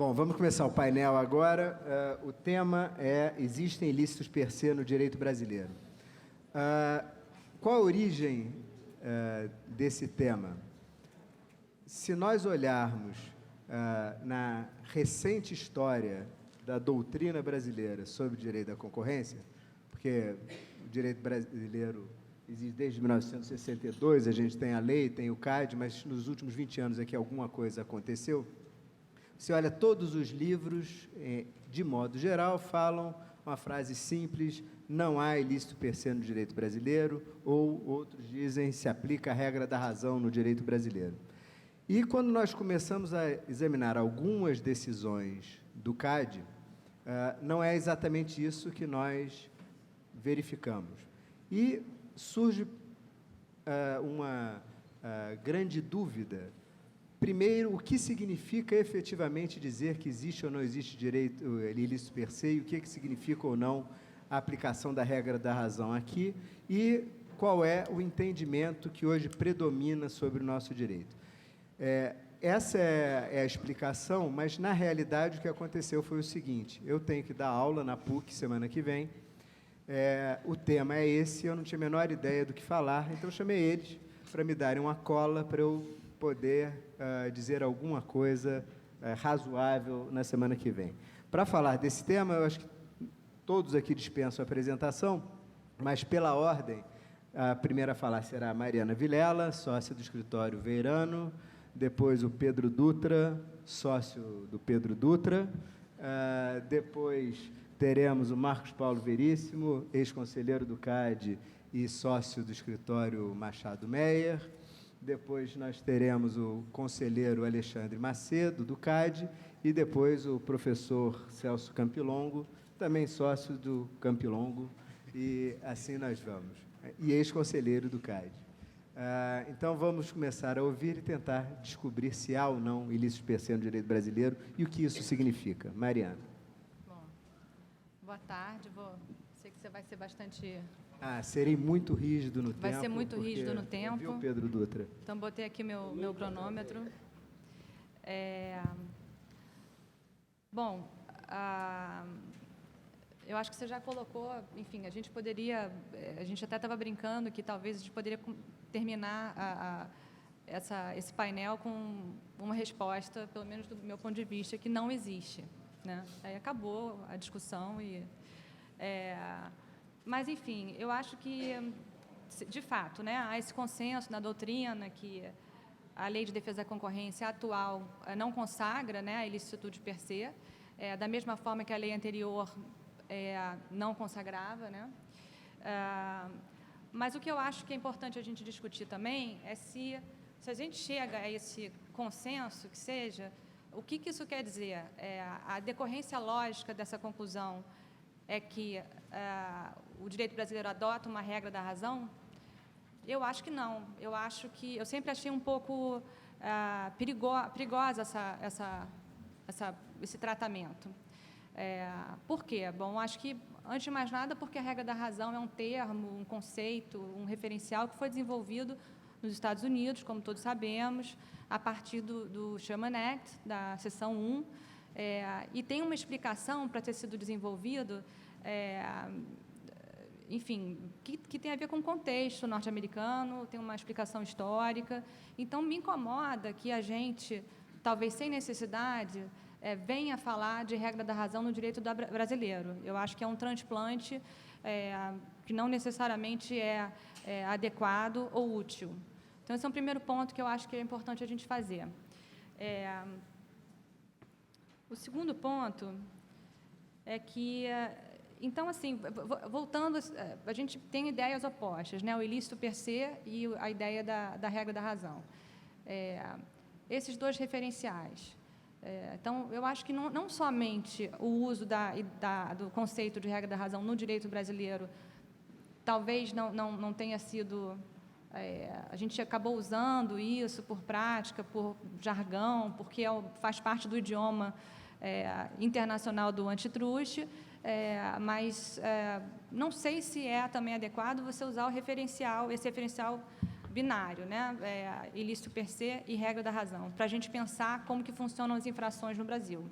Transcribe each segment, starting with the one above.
Bom, vamos começar o painel agora. O tema é: existem ilícitos per se no direito brasileiro. Qual a origem desse tema? Se nós olharmos na recente história da doutrina brasileira sobre o direito da concorrência, porque o direito brasileiro existe desde 1962, a gente tem a lei, tem o CAD, mas nos últimos 20 anos aqui alguma coisa aconteceu. Você olha, todos os livros, de modo geral, falam uma frase simples: não há ilícito per se no direito brasileiro, ou outros dizem: se aplica a regra da razão no direito brasileiro. E quando nós começamos a examinar algumas decisões do CAD, não é exatamente isso que nós verificamos. E surge uma grande dúvida. Primeiro, o que significa efetivamente dizer que existe ou não existe direito ilícito per se, e o que significa ou não a aplicação da regra da razão aqui, e qual é o entendimento que hoje predomina sobre o nosso direito. Essa é a explicação, mas, na realidade, o que aconteceu foi o seguinte: eu tenho que dar aula na PUC semana que vem, o tema é esse, eu não tinha a menor ideia do que falar, então eu chamei eles para me darem uma cola para eu poder dizer alguma coisa razoável na semana que vem. Para falar desse tema, eu acho que todos aqui dispensam a apresentação, mas pela ordem, a primeira a falar será a Mariana Vilela, sócia do escritório Veirano, depois o Pedro Dutra, sócio do Pedro Dutra, depois teremos o Marcos Paulo Veríssimo, ex-conselheiro do CAD e sócio do escritório Machado Meyer. Depois nós teremos o conselheiro Alexandre Macedo, do CAD, e depois o professor Celso Campilongo, também sócio do Campilongo, e assim nós vamos, e ex-conselheiro do CAD. Então vamos começar a ouvir e tentar descobrir se há ou não ilícitos per se no direito brasileiro e o que isso significa. Mariana. Bom, boa tarde. Sei que você vai ser bastante... serei muito rígido no tempo. Vai ser muito rígido no tempo. Viu, Pedro Dutra? Então, botei aqui meu cronômetro. Bom, eu acho que você já colocou, enfim, a gente até estava brincando que talvez a gente poderia terminar esse painel com uma resposta, pelo menos do meu ponto de vista, que não existe, né? Aí acabou a discussão mas, enfim, eu acho que, de fato, né, há esse consenso na doutrina que a Lei de Defesa da Concorrência atual não consagra, né, a ilicitude per se, da mesma forma que a lei anterior não consagrava, né? Mas o que eu acho que é importante a gente discutir também é se a gente chega a esse consenso, que seja, o que isso quer dizer? A decorrência lógica dessa conclusão é que o direito brasileiro adota uma regra da razão? Eu acho que não. Eu sempre achei um pouco perigosa esse tratamento. Por quê? Bom, acho que, antes de mais nada, porque a regra da razão é um termo, um conceito, um referencial que foi desenvolvido nos Estados Unidos, como todos sabemos, a partir do Sherman Act, da seção 1, e tem uma explicação para ter sido desenvolvido, enfim, que tem a ver com o contexto norte-americano, tem uma explicação histórica. Então, me incomoda que a gente, talvez sem necessidade, venha falar de regra da razão no direito brasileiro. Eu acho que é um transplante que não necessariamente é adequado ou útil. Então, esse é um primeiro ponto que eu acho que é importante a gente fazer. O segundo ponto é que, então, assim, voltando, a gente tem ideias opostas, né? O ilícito per se e a ideia da regra da razão. Esses dois referenciais. Então, eu acho que não somente o uso do conceito de regra da razão no direito brasileiro talvez não tenha sido... a gente acabou usando isso por prática, por jargão, porque faz parte do idioma internacional do antitruste, mas não sei se é também adequado você usar esse referencial binário, né? Ilícito per se e regra da razão, para a gente pensar como que funcionam as infrações no Brasil.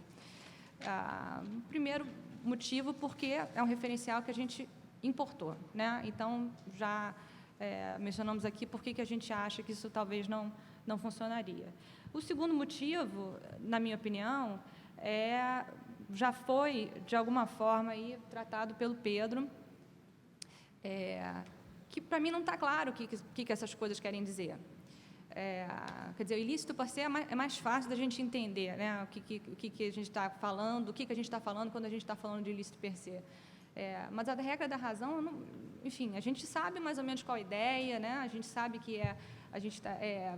O primeiro motivo, porque é um referencial que a gente importou, né? Então, já mencionamos aqui por que a gente acha que isso talvez não funcionaria. O segundo motivo, na minha opinião, já foi, de alguma forma, aí, tratado pelo Pedro, que, para mim, não está claro o que essas coisas querem dizer. Quer dizer, o ilícito per se é mais fácil da gente entender, né, o que a gente está falando, o que a gente está falando quando a gente está falando de ilícito per se. Mas a regra da razão, enfim, a gente sabe mais ou menos qual a ideia, né? A gente sabe que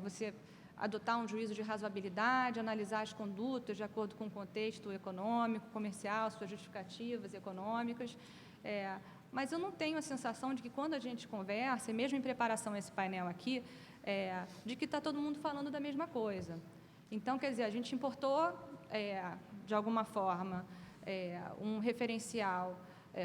você adotar um juízo de razoabilidade, analisar as condutas de acordo com o contexto econômico, comercial, suas justificativas econômicas. Mas eu não tenho a sensação de que, quando a gente conversa, e mesmo em preparação a esse painel aqui, de que está todo mundo falando da mesma coisa. Então, quer dizer, a gente importou, de alguma forma, um referencial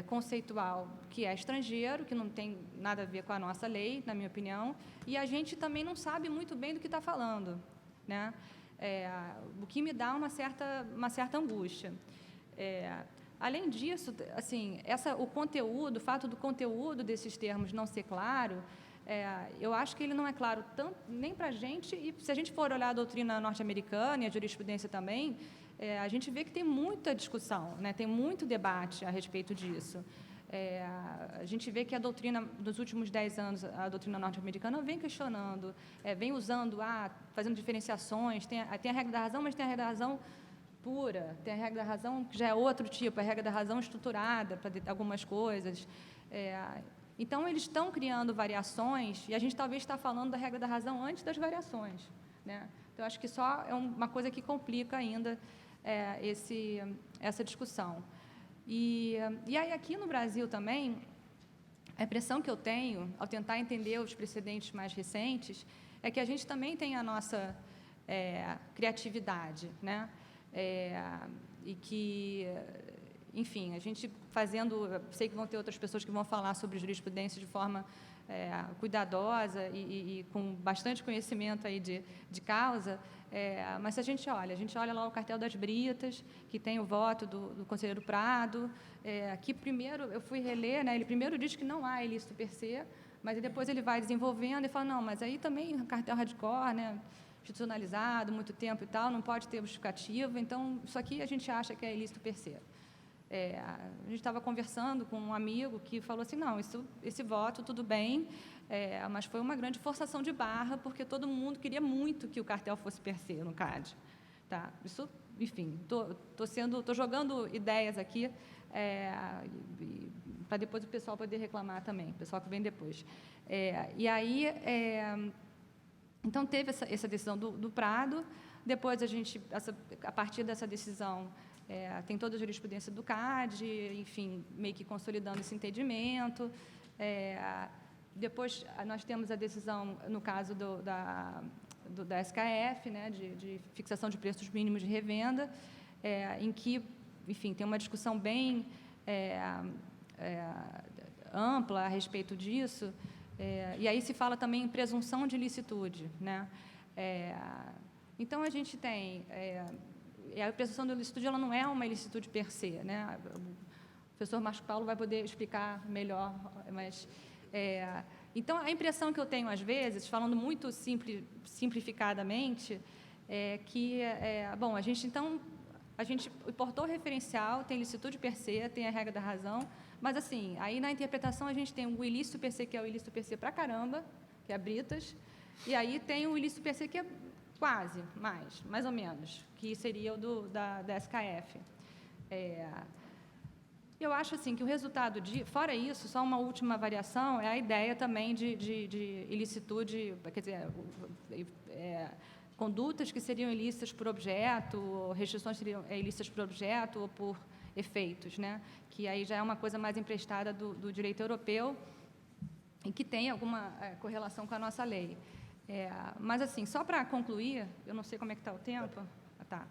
conceitual que é estrangeiro, que não tem nada a ver com a nossa lei, na minha opinião, e a gente também não sabe muito bem do que está falando, né? O que me dá uma certa angústia. Além disso, assim, o fato do conteúdo desses termos não ser claro, eu acho que ele não é claro tanto, nem para a gente, e se a gente for olhar a doutrina norte-americana e a jurisprudência também, a gente vê que tem muita discussão, né? Tem muito debate a respeito disso. A gente vê que a doutrina, dos últimos 10 anos, a doutrina norte-americana vem questionando, vem usando, fazendo diferenciações, tem a regra da razão, mas tem a regra da razão pura, tem a regra da razão que já é outro tipo, a regra da razão estruturada para algumas coisas. Então, eles estão criando variações, e a gente talvez está falando da regra da razão antes das variações, né? Então, acho que só é uma coisa que complica ainda essa discussão. E aí, aqui no Brasil também, a impressão que eu tenho, ao tentar entender os precedentes mais recentes, é que a gente também tem a nossa criatividade, né? E que, enfim, a gente sei que vão ter outras pessoas que vão falar sobre jurisprudência de forma cuidadosa e com bastante conhecimento aí de causa, mas se a gente olha lá o cartel das Britas, que tem o voto do conselheiro Prado, que primeiro eu fui reler, né, ele primeiro diz que não há ilícito per se, mas depois ele vai desenvolvendo e fala, não, mas aí também cartel hardcore, né, institucionalizado, muito tempo e tal, não pode ter justificativa, então isso aqui a gente acha que é ilícito per se. A gente estava conversando com um amigo que falou assim, não, esse voto, tudo bem, mas foi uma grande forçação de barra, porque todo mundo queria muito que o cartel fosse per se no CAD. Tá? Isso, enfim, estou jogando ideias aqui, para depois o pessoal poder reclamar também, o pessoal que vem depois. E aí, então, teve essa decisão do Prado, depois a partir dessa decisão, tem toda a jurisprudência do CAD, enfim, meio que consolidando esse entendimento. Depois, nós temos a decisão, no caso da SKF, né, de fixação de preços mínimos de revenda, em que, enfim, tem uma discussão bem ampla a respeito disso, e aí se fala também em presunção de licitude, né? Então, a gente tem... a presunção de ilicitude, ela não é uma ilicitude per se, né? O professor Marcos Paulo vai poder explicar melhor, mas... então, a impressão que eu tenho, às vezes, falando muito simplificadamente, é que, bom, a gente importou o referencial, tem ilicitude per se, tem a regra da razão, mas, assim, aí na interpretação a gente tem o ilícito per se, que é o ilícito per se pra caramba, que é a Britas, e aí tem o ilícito per se, que é quase, mais ou menos, que seria o da SKF. Eu acho assim que o resultado fora isso, só uma última variação, é a ideia também de ilicitude, quer dizer, condutas que seriam ilícitas por objeto, ou restrições seriam ilícitas por objeto ou por efeitos, né? Que aí já é uma coisa mais emprestada do direito europeu e que tem alguma correlação com a nossa lei. Mas, assim, só para concluir, eu não sei como é que está o tempo. Tá.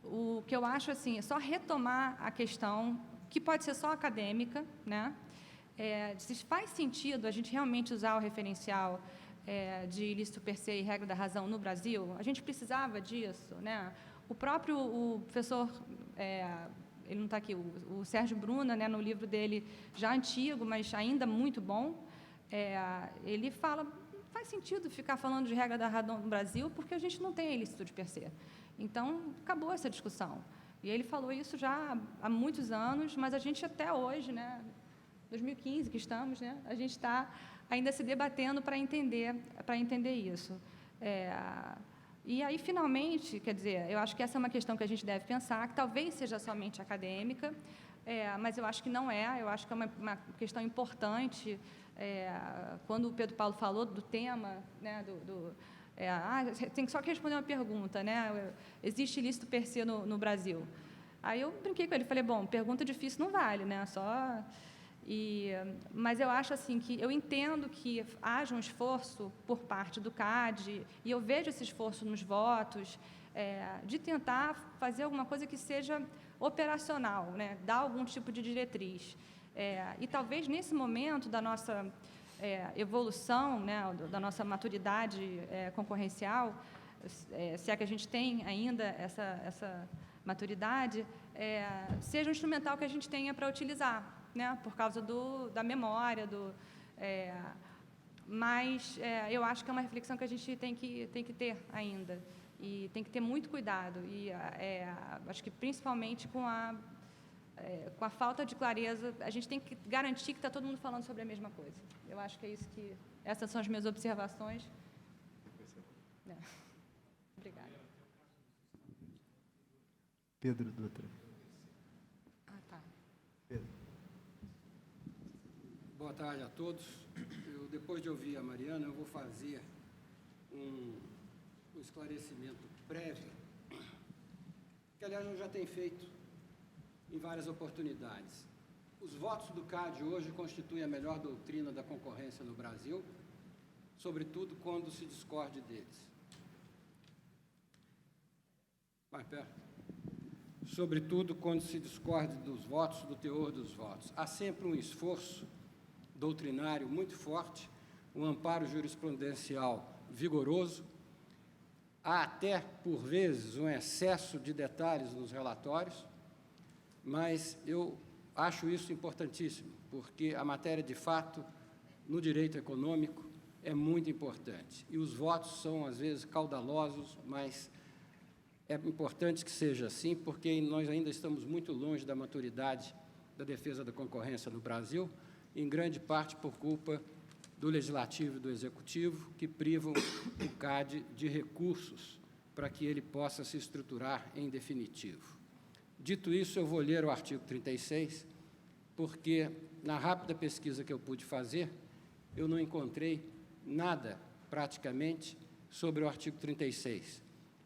O que eu acho, assim, é só retomar a questão, que pode ser só acadêmica, né? Se faz sentido a gente realmente usar o referencial de ilícito per se e regra da razão no Brasil, a gente precisava disso, né? o professor, ele não está aqui, o Sérgio Bruna, né, no livro dele, já antigo, mas ainda muito bom, ele fala, faz sentido ficar falando de regra da razão no Brasil, porque a gente não tem a ilicitude per se. Então, acabou essa discussão. E ele falou isso já há muitos anos, mas a gente até hoje, né, 2015 que estamos, né, a gente está ainda se debatendo para entender isso. E aí, finalmente, quer dizer, eu acho que essa é uma questão que a gente deve pensar, que talvez seja somente acadêmica, mas eu acho que não é, eu acho que é uma questão importante. Quando o Pedro Paulo falou do tema, né, tem só que responder uma pergunta, né? Existe ilícito per se no Brasil? Aí eu brinquei com ele, falei, bom, pergunta difícil não vale, né? Mas eu acho assim que eu entendo que haja um esforço por parte do CAD, e eu vejo esse esforço nos votos, de tentar fazer alguma coisa que seja operacional, né? Dar algum tipo de diretriz. E talvez nesse momento da nossa evolução, né, da nossa maturidade concorrencial, se é que a gente tem ainda essa maturidade, seja um instrumental que a gente tenha para utilizar, né, por causa da memória, mas eu acho que é uma reflexão que a gente tem que ter ainda, e tem que ter muito cuidado, e acho que principalmente com a falta de clareza, a gente tem que garantir que está todo mundo falando sobre a mesma coisa. Eu acho que é isso essas são as minhas observações. Obrigada. Pedro Dutra. Tá. Pedro. Boa tarde a todos. Depois de ouvir a Mariana, eu vou fazer um esclarecimento prévio, que, aliás, eu já tenho feito em várias oportunidades. Os votos do CAD hoje constituem a melhor doutrina da concorrência no Brasil, sobretudo quando se discorde deles. Mais perto. Sobretudo quando se discorde dos votos, do teor dos votos. Há sempre um esforço doutrinário muito forte, um amparo jurisprudencial vigoroso, há até, por vezes, um excesso de detalhes nos relatórios, mas eu acho isso importantíssimo, porque a matéria de fato, no direito econômico, é muito importante. E os votos são, às vezes, caudalosos, mas é importante que seja assim, porque nós ainda estamos muito longe da maturidade da defesa da concorrência no Brasil, em grande parte por culpa do Legislativo e do Executivo, que privam o CAD de recursos para que ele possa se estruturar em definitivo. Dito isso, eu vou ler o artigo 36, porque, na rápida pesquisa que eu pude fazer, eu não encontrei nada, praticamente, sobre o artigo 36.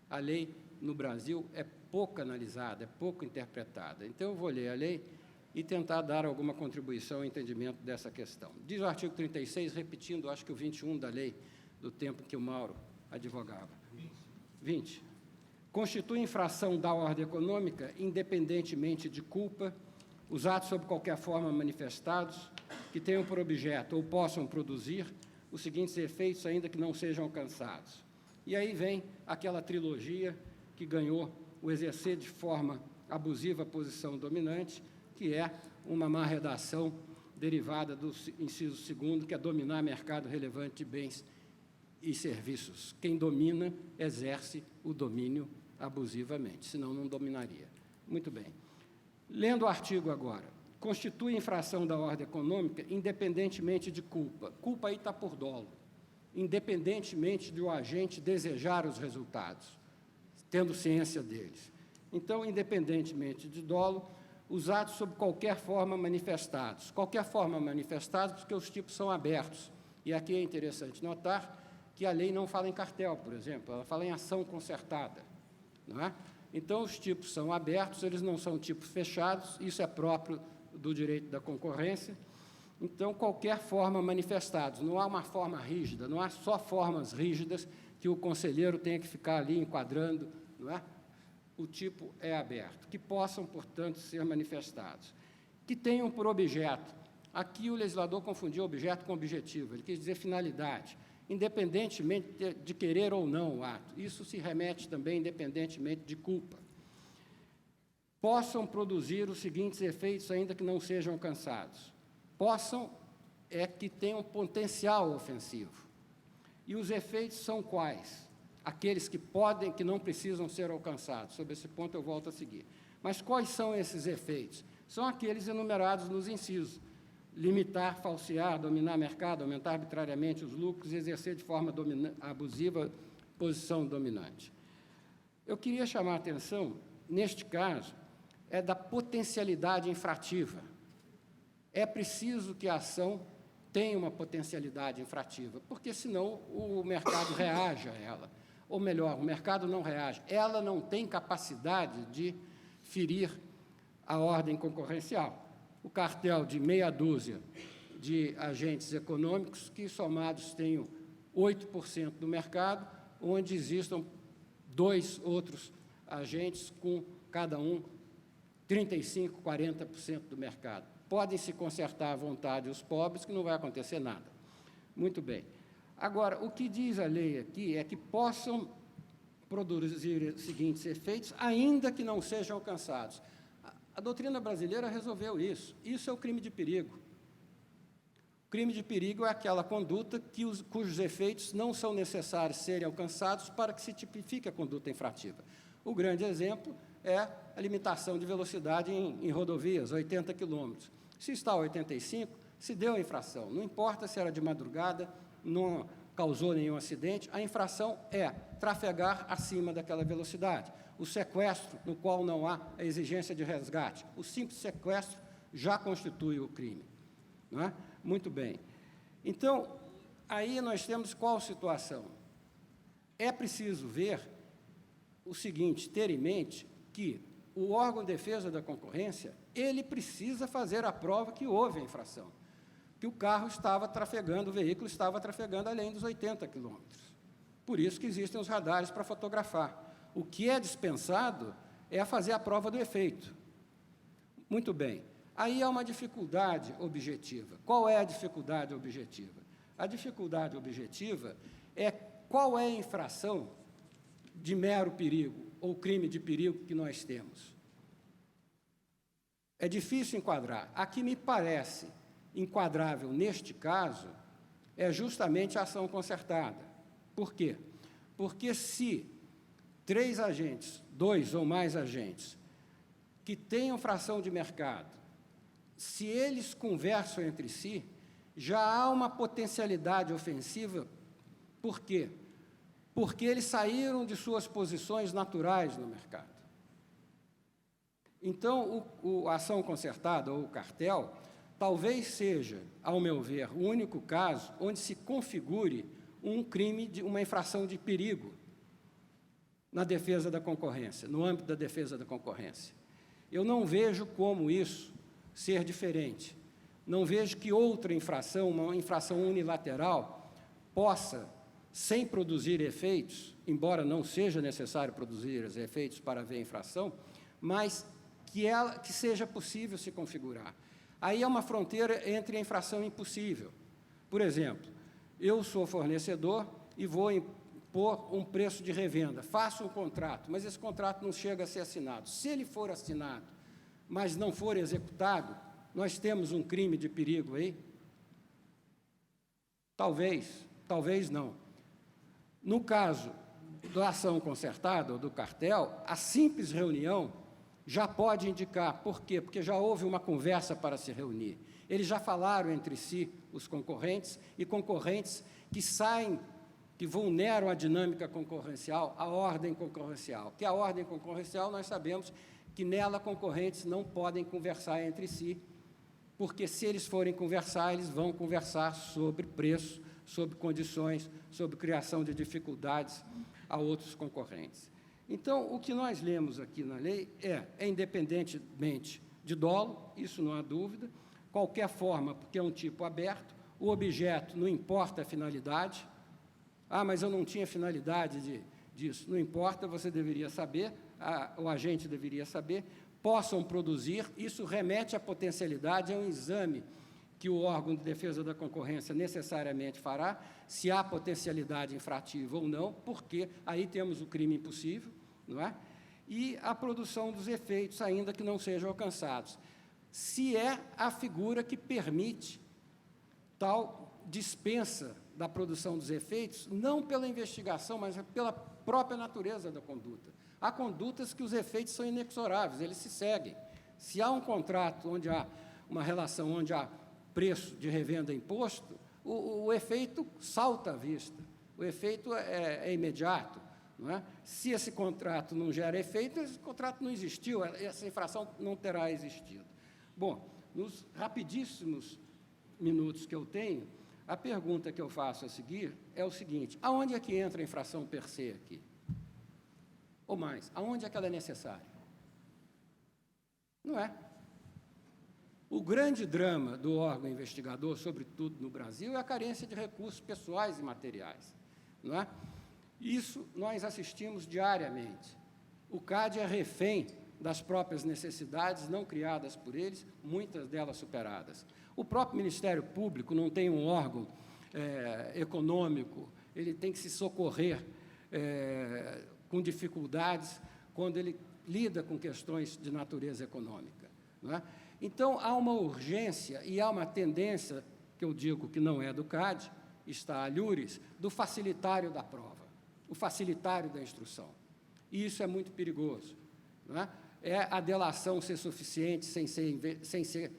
A lei, no Brasil, é pouco analisada, é pouco interpretada. Então, eu vou ler a lei e tentar dar alguma contribuição ao entendimento dessa questão. Diz o artigo 36, repetindo, acho que o 21 da lei, do tempo que o Mauro advogava. 20. Constitui infração da ordem econômica, independentemente de culpa, os atos sob qualquer forma manifestados, que tenham por objeto ou possam produzir os seguintes efeitos, ainda que não sejam alcançados. E aí vem aquela trilogia que ganhou o exercer de forma abusiva a posição dominante, que é uma má redação derivada do inciso 2º, que é dominar mercado relevante de bens e serviços. Quem domina, exerce o domínio abusivamente, senão não dominaria. Muito bem. Lendo o artigo agora, constitui infração da ordem econômica independentemente de culpa. Culpa aí está por dolo. Independentemente de o agente desejar os resultados, tendo ciência deles. Então, independentemente de dolo, os atos sob qualquer forma manifestados. Qualquer forma manifestados, porque os tipos são abertos. E aqui é interessante notar que a lei não fala em cartel, por exemplo, ela fala em ação concertada. Não é? Então, os tipos são abertos, eles não são tipos fechados, isso é próprio do direito da concorrência. Então, qualquer forma manifestados, não há uma forma rígida, não há só formas rígidas que o conselheiro tenha que ficar ali enquadrando, não é? O tipo é aberto, que possam, portanto, ser manifestados, que tenham por objeto, aqui o legislador confundiu objeto com objetivo, ele quis dizer finalidade, independentemente de querer ou não o ato. Isso se remete também independentemente de culpa. Possam produzir os seguintes efeitos, ainda que não sejam alcançados. Possam é que tenham potencial ofensivo. E os efeitos são quais? Aqueles que podem, que não precisam ser alcançados. Sobre esse ponto eu volto a seguir. Mas quais são esses efeitos? São aqueles enumerados nos incisos. Limitar, falsear, dominar mercado, aumentar arbitrariamente os lucros e exercer de forma abusiva posição dominante. Eu queria chamar a atenção, neste caso, da potencialidade infrativa. É preciso que a ação tenha uma potencialidade infrativa, porque senão o mercado reage a ela. Ou melhor, o mercado não reage. Ela não tem capacidade de ferir a ordem concorrencial. O cartel de meia dúzia de agentes econômicos que, somados, tenham 8% do mercado, onde existam 2 outros agentes com, cada um, 35%, 40% do mercado. Podem se consertar à vontade os pobres, que não vai acontecer nada. Muito bem. Agora, o que diz a lei aqui é que possam produzir os seguintes efeitos, ainda que não sejam alcançados. A doutrina brasileira resolveu isso. Isso é o crime de perigo. O crime de perigo é aquela conduta cujos efeitos não são necessários serem alcançados para que se tipifique a conduta infrativa. O grande exemplo é a limitação de velocidade em rodovias, 80 km. Se está a 85, se deu a infração. Não importa se era de madrugada, não causou nenhum acidente, a infração é trafegar acima daquela velocidade. O sequestro, no qual não há a exigência de resgate, o simples sequestro já constitui o crime. Não é? Muito bem. Então, aí nós temos qual situação? É preciso ver o seguinte, ter em mente que o órgão de defesa da concorrência, ele precisa fazer a prova que houve a infração, que o carro estava trafegando, o veículo estava trafegando além dos 80 quilômetros. Por isso que existem os radares para fotografar. O que é dispensado é fazer a prova do efeito. Muito bem. Aí há uma dificuldade objetiva. Qual é a dificuldade objetiva? A dificuldade objetiva é qual é a infração de mero perigo ou crime de perigo que nós temos. É difícil enquadrar. A que me parece enquadrável neste caso é justamente a ação concertada. Por quê? Porque se 3 agentes, 2 ou mais agentes, que tenham fração de mercado, se eles conversam entre si, já há uma potencialidade ofensiva. Por quê? Porque eles saíram de suas posições naturais no mercado. Então, a ação concertada ou o cartel talvez seja, ao meu ver, o único caso onde se configure um crime, uma infração de perigo na defesa da concorrência, no âmbito da defesa da concorrência. Eu não vejo como isso ser diferente. Não vejo que outra infração, uma infração unilateral, possa, sem produzir efeitos, embora não seja necessário produzir os efeitos para haver infração, mas que seja possível se configurar. Aí é uma fronteira entre a infração impossível. Por exemplo, eu sou fornecedor e vou impor um preço de revenda, faço um contrato, mas esse contrato não chega a ser assinado. Se ele for assinado, mas não for executado, nós temos um crime de perigo aí? Talvez, talvez não. No caso da ação concertada ou do cartel, a simples reunião já pode indicar. Por quê? Porque já houve uma conversa para se reunir. Eles já falaram entre si, os concorrentes, e concorrentes que saem, que vulneram a dinâmica concorrencial, a ordem concorrencial. Que a ordem concorrencial, nós sabemos que nela concorrentes não podem conversar entre si, porque se eles forem conversar, eles vão conversar sobre preço, sobre condições, sobre criação de dificuldades a outros concorrentes. Então, o que nós lemos aqui na lei é independentemente de dolo, isso não há dúvida, qualquer forma, porque é um tipo aberto, o objeto, não importa a finalidade. Ah, mas eu não tinha finalidade disso. Não importa, você deveria saber, o agente deveria saber, possam produzir, isso remete à potencialidade, é um exame que o órgão de defesa da concorrência necessariamente fará, se há potencialidade infrativa ou não, porque aí temos o crime impossível, não é? E a produção dos efeitos, ainda que não sejam alcançados. Se é a figura que permite tal dispensa da produção dos efeitos, não pela investigação, mas pela própria natureza da conduta. Há condutas que os efeitos são inexoráveis, eles se seguem. Se há um contrato onde há uma relação onde há preço de revenda imposto, o efeito salta à vista, o efeito é imediato. Não é? Se esse contrato não gera efeito, esse contrato não existiu, essa infração não terá existido. Bom, nos rapidíssimos minutos que eu tenho, a pergunta que eu faço a seguir é o seguinte: aonde é que entra a infração per se aqui? Ou mais, aonde é que ela é necessária? Não é. O grande drama do órgão investigador, sobretudo no Brasil, é a carência de recursos pessoais e materiais. Não é? Isso nós assistimos diariamente. O CAD é refém das próprias necessidades não criadas por eles, muitas delas superadas. O próprio Ministério Público não tem um órgão econômico, ele tem que se socorrer com dificuldades quando ele lida com questões de natureza econômica. Não é? Então, há uma urgência e há uma tendência, que eu digo que não é do CAD, está a Lures, do facilitário da prova, o facilitário da instrução. E isso é muito perigoso. Não é? É a delação ser suficiente sem ser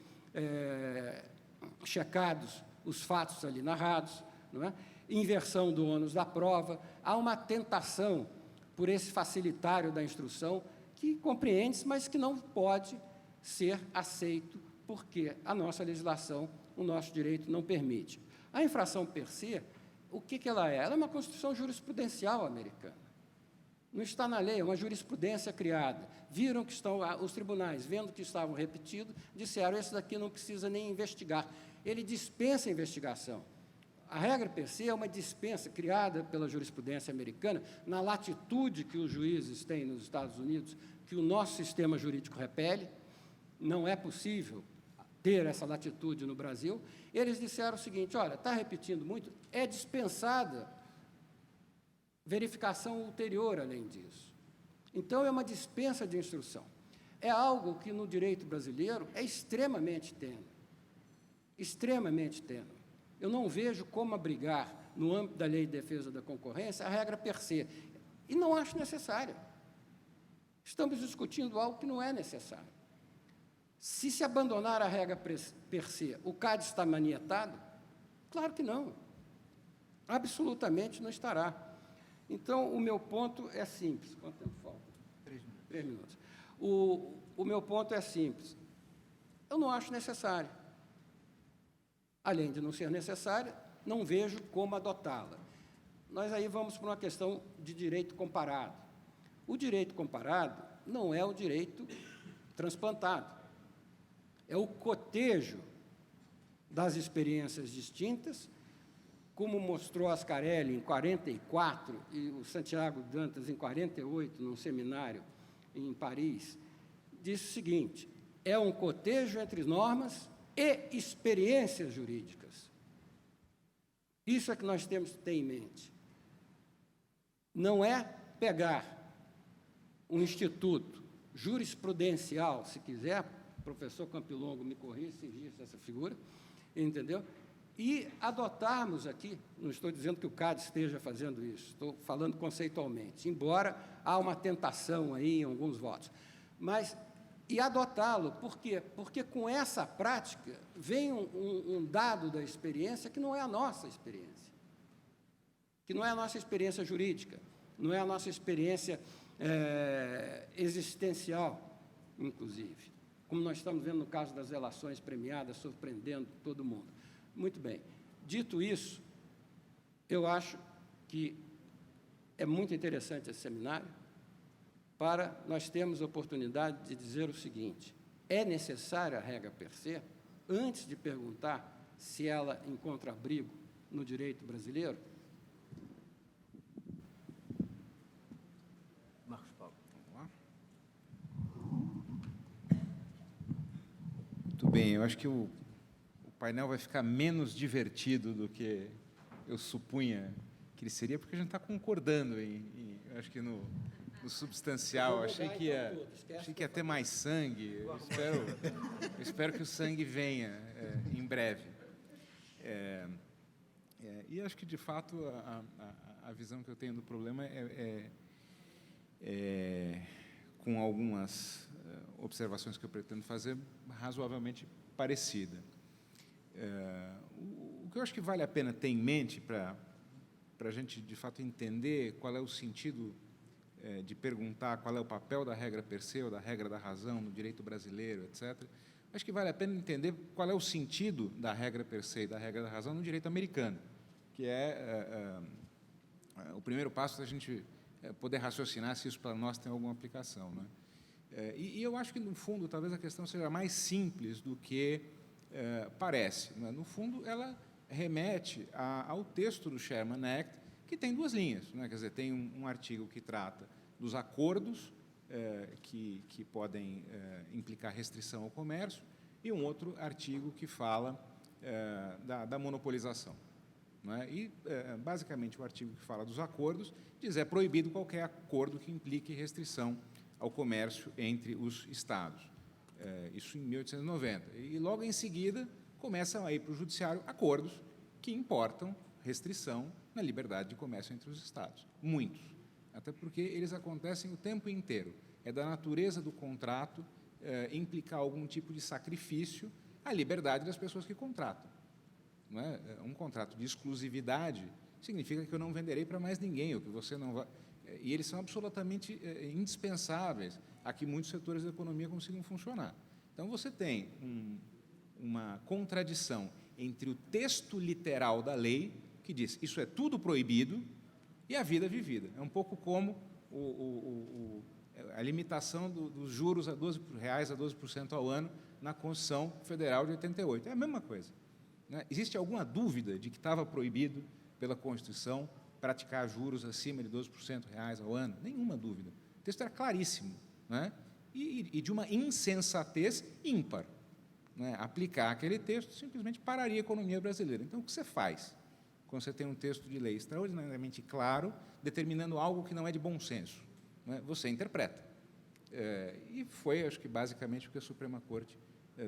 checados os fatos ali narrados, não é? Inversão do ônus da prova. Há uma tentação por esse facilitário da instrução que compreende-se, mas que não pode ser aceito porque a nossa legislação, o nosso direito não permite. A infração per se, o que ela é? Ela é uma construção jurisprudencial americana. Não está na lei, é uma jurisprudência criada. Viram que os tribunais, vendo que estavam repetidos, disseram, esse daqui não precisa nem investigar. Ele dispensa a investigação. A regra per se é uma dispensa criada pela jurisprudência americana, na latitude que os juízes têm nos Estados Unidos, que o nosso sistema jurídico repele. Não é possível ter essa latitude no Brasil. Eles disseram o seguinte, olha, está repetindo muito, é dispensada verificação ulterior além disso. Então, é uma dispensa de instrução. É algo que, no direito brasileiro, é extremamente tênue. Extremamente tênue. Eu não vejo como abrigar, no âmbito da Lei de Defesa da Concorrência, a regra per se. E não acho necessária. Estamos discutindo algo que não é necessário. Se abandonar a regra per se, o CAD está manietado? Claro que não. Absolutamente não estará. Então, o meu ponto é simples. Quanto tempo falta? 3 minutos. O meu ponto é simples. Eu não acho necessário. Além de não ser necessária, não vejo como adotá-la. Nós aí vamos para uma questão de direito comparado. O direito comparado não é o direito transplantado. É o cotejo das experiências distintas, como mostrou Ascarelli em 44 e o Santiago Dantas em 48, num seminário em Paris, disse o seguinte, é um cotejo entre normas e experiências jurídicas. Isso é que nós temos que ter em mente. Não é pegar um instituto jurisprudencial, se quiser, o professor Campilongo me corrija se existe essa figura, entendeu? E adotarmos aqui, não estou dizendo que o CAD esteja fazendo isso, estou falando conceitualmente, embora há uma tentação aí em alguns votos, mas, e adotá-lo, por quê? Porque com essa prática vem um dado da experiência que não é a nossa experiência, que não é a nossa experiência jurídica, não é a nossa experiência existencial, inclusive, como nós estamos vendo no caso das relações premiadas, surpreendendo todo mundo. Muito bem. Dito isso, eu acho que é muito interessante esse seminário para nós termos a oportunidade de dizer o seguinte, é necessária a regra per se, antes de perguntar se ela encontra abrigo no direito brasileiro? Marcos Paulo. Vamos lá. Muito bem, eu acho que o painel vai ficar menos divertido do que eu supunha que ele seria, porque a gente está concordando acho que no substancial. Achei que ia ter mais sangue. Eu espero que o sangue venha em breve. E acho que, de fato, a visão que eu tenho do problema com algumas observações que eu pretendo fazer, razoavelmente parecida. O que eu acho que vale a pena ter em mente para a gente, de fato, entender qual é o sentido de perguntar qual é o papel da regra per se ou da regra da razão no direito brasileiro, etc., acho que vale a pena entender qual é o sentido da regra per se e da regra da razão no direito americano, que é o primeiro passo da gente poder raciocinar se isso para nós tem alguma aplicação, né? E eu acho que, no fundo, talvez a questão seja mais simples do que parece, né? No fundo, ela remete ao texto do Sherman Act, que tem duas linhas, né? Quer dizer, tem um artigo que trata dos acordos que podem implicar restrição ao comércio e um outro artigo que fala da monopolização, né? E, basicamente, o artigo que fala dos acordos diz é proibido qualquer acordo que implique restrição ao comércio entre os Estados. Isso em 1890. E, logo em seguida, começam a ir para o judiciário acordos que importam restrição na liberdade de comércio entre os Estados. Muitos. Até porque eles acontecem o tempo inteiro. É da natureza do contrato implicar algum tipo de sacrifício à liberdade das pessoas que contratam. Não é? Um contrato de exclusividade significa que eu não venderei para mais ninguém, ou que você não vai... E eles são absolutamente indispensáveis a que muitos setores da economia consigam funcionar. Então, você tem uma contradição entre o texto literal da lei, que diz isso é tudo proibido, e a vida vivida. É um pouco como a limitação dos juros a R$12 a 12% ao ano na Constituição Federal de 88. É a mesma coisa, né? Existe alguma dúvida de que estava proibido pela Constituição praticar juros acima de 12% reais ao ano? Nenhuma dúvida. O texto era claríssimo, né? E de uma insensatez ímpar, né? Aplicar aquele texto simplesmente pararia a economia brasileira. Então, o que você faz quando você tem um texto de lei extraordinariamente claro, determinando algo que não é de bom senso, né? Você interpreta. E foi, acho que, basicamente o que a Suprema Corte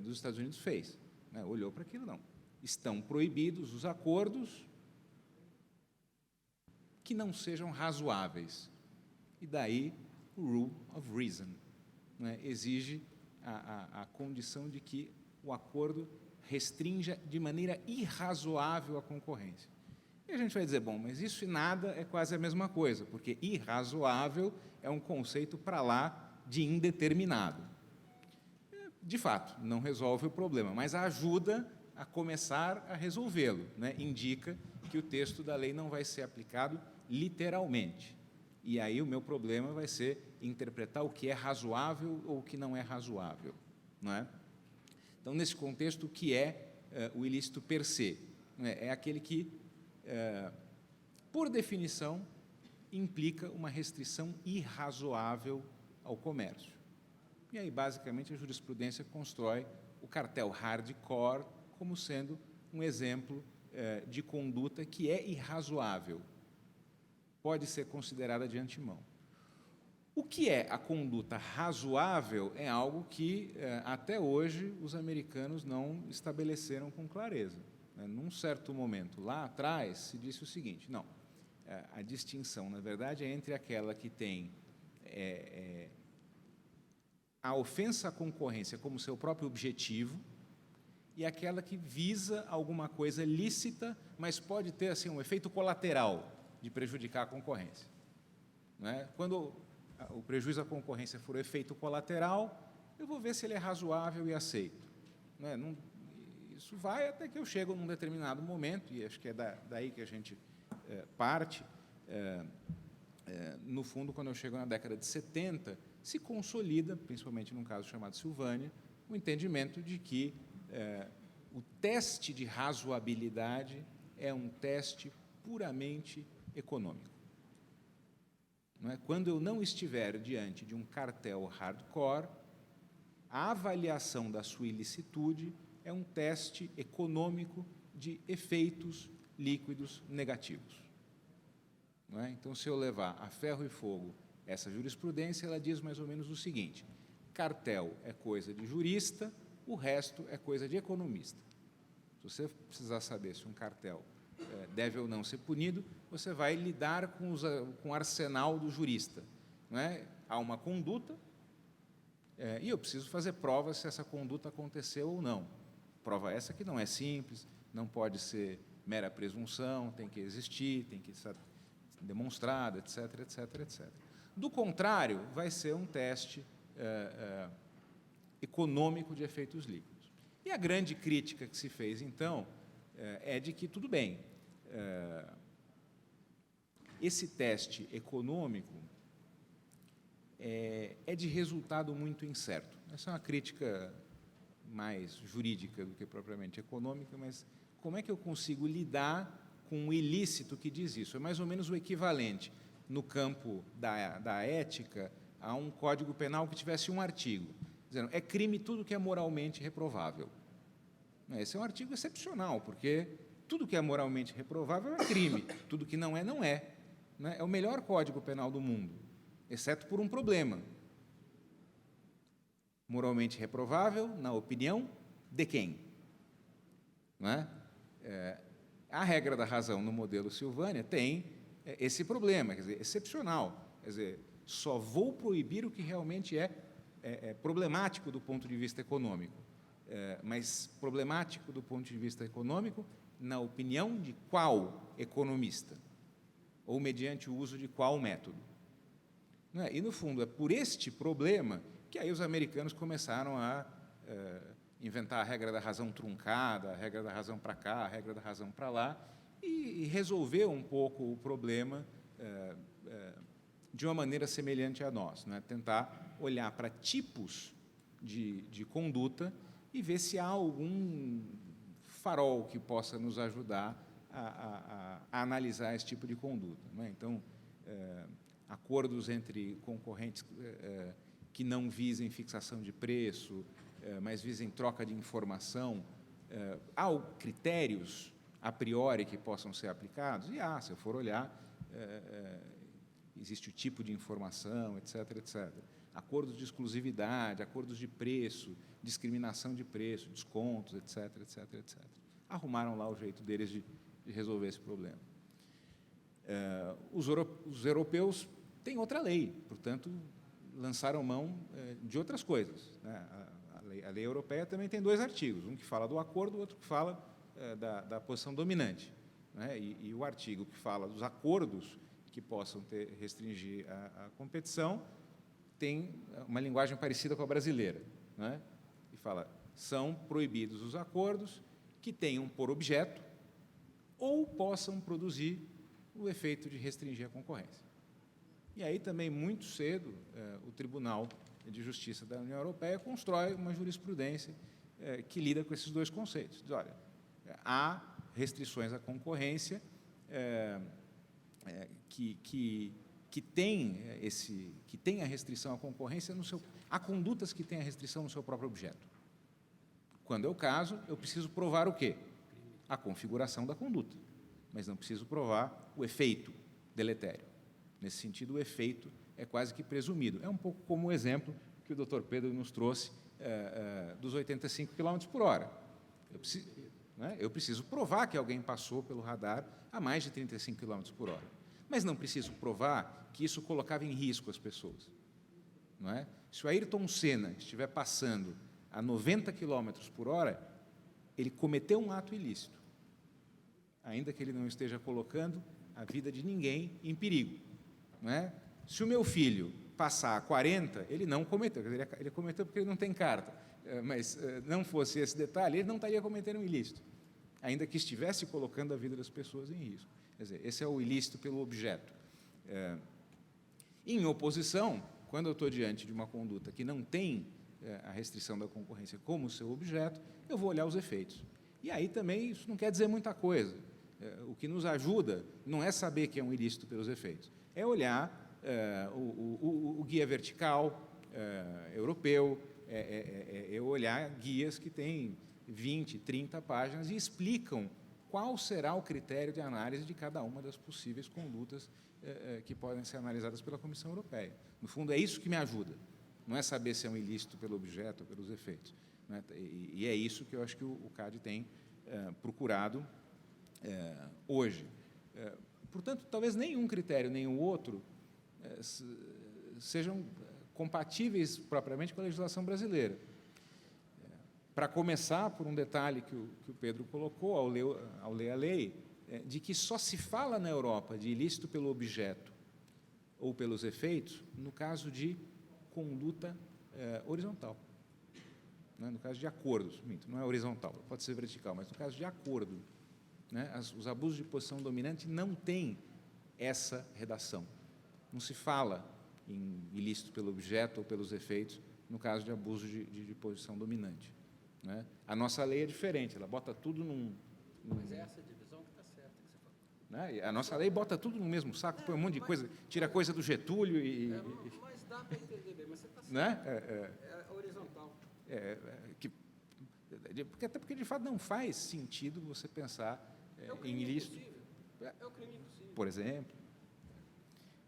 dos Estados Unidos fez, né? Olhou para aquilo, não. Estão proibidos os acordos que não sejam razoáveis. E daí o rule of reason, né? Exige a condição de que o acordo restrinja de maneira irrazoável a concorrência. E a gente vai dizer, bom, mas isso e nada é quase a mesma coisa, porque irrazoável é um conceito para lá de indeterminado. De fato, não resolve o problema, mas ajuda a começar a resolvê-lo, né? Indica que o texto da lei não vai ser aplicado literalmente. E aí o meu problema vai ser interpretar o que é razoável ou o que não é razoável, não é? Então, nesse contexto, o que é o ilícito per se? É aquele que, por definição, implica uma restrição irrazoável ao comércio. E aí, basicamente, a jurisprudência constrói o cartel hardcore como sendo um exemplo de conduta que é irrazoável, pode ser considerada de antemão. O que é a conduta razoável é algo que, até hoje, os americanos não estabeleceram com clareza, né? Num certo momento, lá atrás, se disse o seguinte, não, a distinção, na verdade, é entre aquela que tem a ofensa à concorrência como seu próprio objetivo e aquela que visa alguma coisa lícita, mas pode ter assim, um efeito colateral de prejudicar a concorrência, né? Quando o prejuízo à concorrência for efeito colateral, eu vou ver se ele é razoável e aceito, né? Não, isso vai até que eu chego num determinado momento, e acho que é daí que a gente parte, no fundo, quando eu chego na década de 70, se consolida, principalmente num caso chamado Silvânia, o entendimento de que o teste de razoabilidade é um teste puramente econômico. Não é? Quando eu não estiver diante de um cartel hardcore, a avaliação da sua ilicitude é um teste econômico de efeitos líquidos negativos. Não é? Então, se eu levar a ferro e fogo essa jurisprudência, ela diz mais ou menos o seguinte: cartel é coisa de jurista, o resto é coisa de economista. Se você precisar saber se um cartel deve ou não ser punido, você vai lidar com o arsenal do jurista. Não é? Há uma conduta, e eu preciso fazer provas se essa conduta aconteceu ou não. Prova essa que não é simples, não pode ser mera presunção, tem que existir, tem que ser demonstrada, etc., etc., etc. Do contrário, vai ser um teste econômico de efeitos líquidos. E a grande crítica que se fez, então, é de que, tudo bem, esse teste econômico é de resultado muito incerto. Essa é uma crítica mais jurídica do que propriamente econômica, mas como é que eu consigo lidar com o ilícito que diz isso? É mais ou menos o equivalente, no campo da ética, a um código penal que tivesse um artigo, dizendo, é crime tudo que é moralmente reprovável. Esse é um artigo excepcional, porque tudo que é moralmente reprovável é crime, tudo que não é, não é. É o melhor código penal do mundo, exceto por um problema. Moralmente reprovável, na opinião de quem? Não é? A regra da razão no modelo Silvânia tem esse problema, quer dizer, excepcional. Quer dizer, só vou proibir o que realmente é problemático do ponto de vista econômico. Mas problemático do ponto de vista econômico, na opinião de qual economista? Ou mediante o uso de qual método? Não é? E, no fundo, é por este problema que aí os americanos começaram a inventar a regra da razão truncada, a regra da razão para cá, a regra da razão para lá, e resolver um pouco o problema de uma maneira semelhante a nós, né? Tentar olhar para tipos de conduta e ver se há algum farol que possa nos ajudar a analisar esse tipo de conduta. Não é? Então, acordos entre concorrentes que não visem fixação de preço, mas visem troca de informação, há critérios a priori que possam ser aplicados? E se eu for olhar, existe o tipo de informação, etc., etc. Acordos de exclusividade, acordos de preço, discriminação de preço, descontos, etc., etc., etc. Arrumaram lá o jeito deles de resolver esse problema. Os europeus têm outra lei, portanto, lançaram mão de outras coisas, né? A lei europeia também tem 2 artigos, um que fala do acordo, o outro que fala da posição dominante, né? E o artigo que fala dos acordos que possam restringir a competição tem uma linguagem parecida com a brasileira, né? E fala, são proibidos os acordos que tenham por objeto ou possam produzir o efeito de restringir a concorrência. E aí também, muito cedo, o Tribunal de Justiça da União Europeia constrói uma jurisprudência que lida com esses 2 conceitos. Diz, olha, há restrições à concorrência que tem a restrição à concorrência há condutas que têm a restrição no seu próprio objeto. Quando é o caso, eu preciso provar o quê? A configuração da conduta, mas não preciso provar o efeito deletério. Nesse sentido, o efeito é quase que presumido. É um pouco como o exemplo que o Dr. Pedro nos trouxe dos 85 km por hora. Eu preciso provar que alguém passou pelo radar a mais de 35 km por hora, mas não preciso provar que isso colocava em risco as pessoas. Não é? Se o Ayrton Senna estiver passando a 90 km por hora, ele cometeu um ato ilícito, ainda que ele não esteja colocando a vida de ninguém em perigo. Não é? Se o meu filho passar a 40, ele não cometeu, quer dizer, ele cometeu porque ele não tem carta, mas não fosse esse detalhe, ele não estaria cometendo um ilícito, ainda que estivesse colocando a vida das pessoas em risco. Quer dizer, esse é o ilícito pelo objeto. Em oposição, quando eu estou diante de uma conduta que não tem a restrição da concorrência como seu objeto, eu vou olhar os efeitos. E aí também isso não quer dizer muita coisa. O que nos ajuda não é saber que é um ilícito pelos efeitos, é olhar o guia vertical europeu, é olhar guias que têm 20, 30 páginas e explicam qual será o critério de análise de cada uma das possíveis condutas que podem ser analisadas pela Comissão Europeia. No fundo, é isso que me ajuda. Não é saber se é um ilícito pelo objeto ou pelos efeitos, né? E é isso que eu acho que o CAD tem procurado hoje. Portanto, talvez nenhum critério, nem o outro, sejam compatíveis propriamente com a legislação brasileira. Para começar, por um detalhe que o Pedro colocou ao ler a lei, de que só se fala na Europa de ilícito pelo objeto ou pelos efeitos no caso de conduta horizontal. Né? No caso de acordos, não é horizontal, pode ser vertical, mas no caso de acordo, né? Os abusos de posição dominante não têm essa redação. Não se fala em ilícito pelo objeto ou pelos efeitos no caso de abuso de posição dominante. Né? A nossa lei é diferente, ela bota tudo num... Mas é essa divisão que está certa, que você falou. Né? A nossa lei bota tudo no mesmo saco, põe um monte de coisa, tira coisa do Getúlio e... Mas dá para entender bem, mas você está certo. Né? É horizontal. Até porque, de fato, não faz sentido você pensar em ilícito... É o crime impossível. Por exemplo.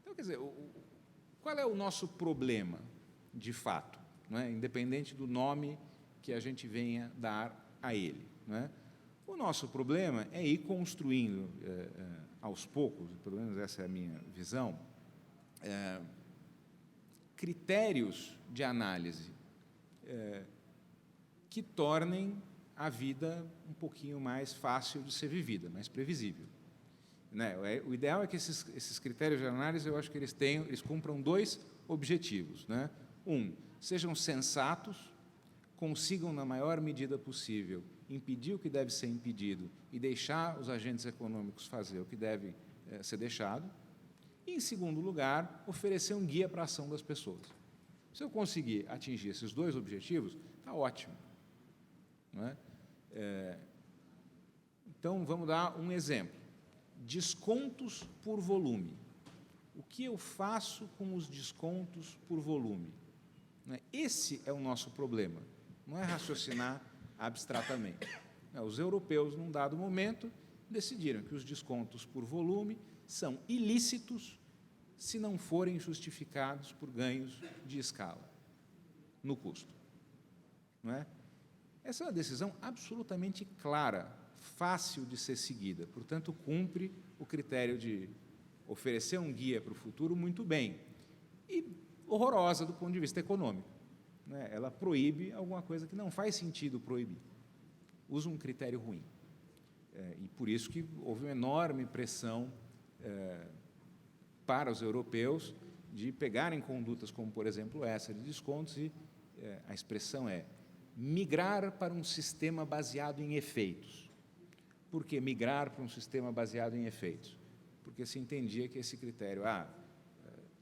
Então, quer dizer, qual é o nosso problema, de fato, não é? Independente do nome que a gente venha dar a ele, não é? O nosso problema é ir construindo, aos poucos, pelo menos essa é a minha visão, critérios de análise que tornem a vida um pouquinho mais fácil de ser vivida, mais previsível. Né? O ideal é que esses critérios de análise, eu acho que eles cumpram dois objetivos. Né? Sejam sensatos, consigam, na maior medida possível, impedir o que deve ser impedido e deixar os agentes econômicos fazer o que deve ser deixado. E, em segundo lugar, oferecer um guia para a ação das pessoas. Se eu conseguir atingir esses dois objetivos, está ótimo. Não é? Então, vamos dar um exemplo. Descontos por volume. O que eu faço com os descontos por volume? Esse é o nosso problema. Não é raciocinar abstratamente. Os europeus, num dado momento, decidiram que os descontos por volume são ilícitos se não forem justificados por ganhos de escala no custo. Não é? Essa é uma decisão absolutamente clara, fácil de ser seguida, portanto, cumpre o critério de oferecer um guia para o futuro muito bem, e horrorosa do ponto de vista econômico. Né? Ela proíbe alguma coisa que não faz sentido proibir. Usa um critério ruim. E por isso que houve uma enorme pressão para os europeus de pegarem condutas como, por exemplo, essa de descontos e a expressão é migrar para um sistema baseado em efeitos. Por que migrar para um sistema baseado em efeitos? Porque se entendia que esse critério,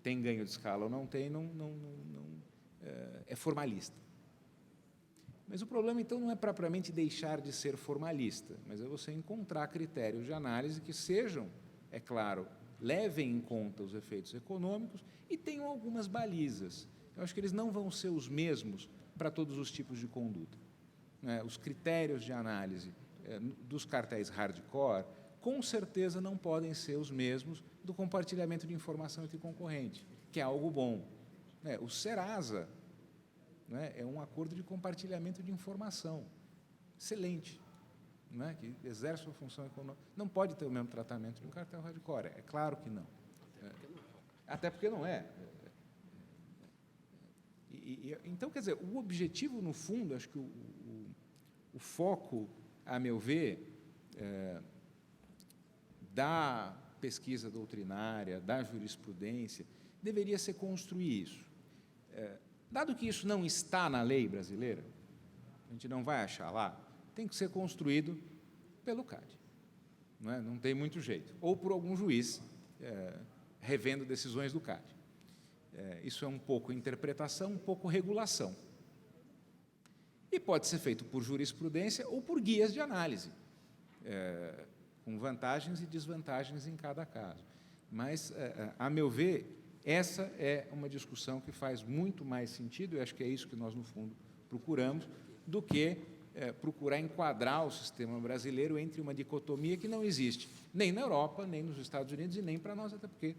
tem ganho de escala ou não tem, é formalista. Mas o problema, então, não é propriamente deixar de ser formalista, mas é você encontrar critérios de análise que sejam, é claro, levem em conta os efeitos econômicos e tenham algumas balizas. Eu acho que eles não vão ser os mesmos para todos os tipos de conduta. Os critérios de análise dos cartéis hardcore, com certeza não podem ser os mesmos do compartilhamento de informação entre concorrentes, que é algo bom. O Serasa é um acordo de compartilhamento de informação, excelente, que exerce uma função econômica. Não pode ter o mesmo tratamento de um cartel hardcore, é claro que não. Até porque não é. Então, quer dizer, o objetivo, no fundo, acho que o foco, a meu ver, da pesquisa doutrinária, da jurisprudência, deveria ser construir isso. Dado que isso não está na lei brasileira, a gente não vai achar lá, tem que ser construído pelo CAD. Não tem muito jeito. Ou por algum juiz revendo decisões do CAD. Isso é um pouco interpretação, um pouco regulação. E pode ser feito por jurisprudência ou por guias de análise, com vantagens e desvantagens em cada caso. Mas, a meu ver, essa é uma discussão que faz muito mais sentido, e acho que é isso que nós, no fundo, procuramos, do que procurar enquadrar o sistema brasileiro entre uma dicotomia que não existe, nem na Europa, nem nos Estados Unidos e nem para nós, até porque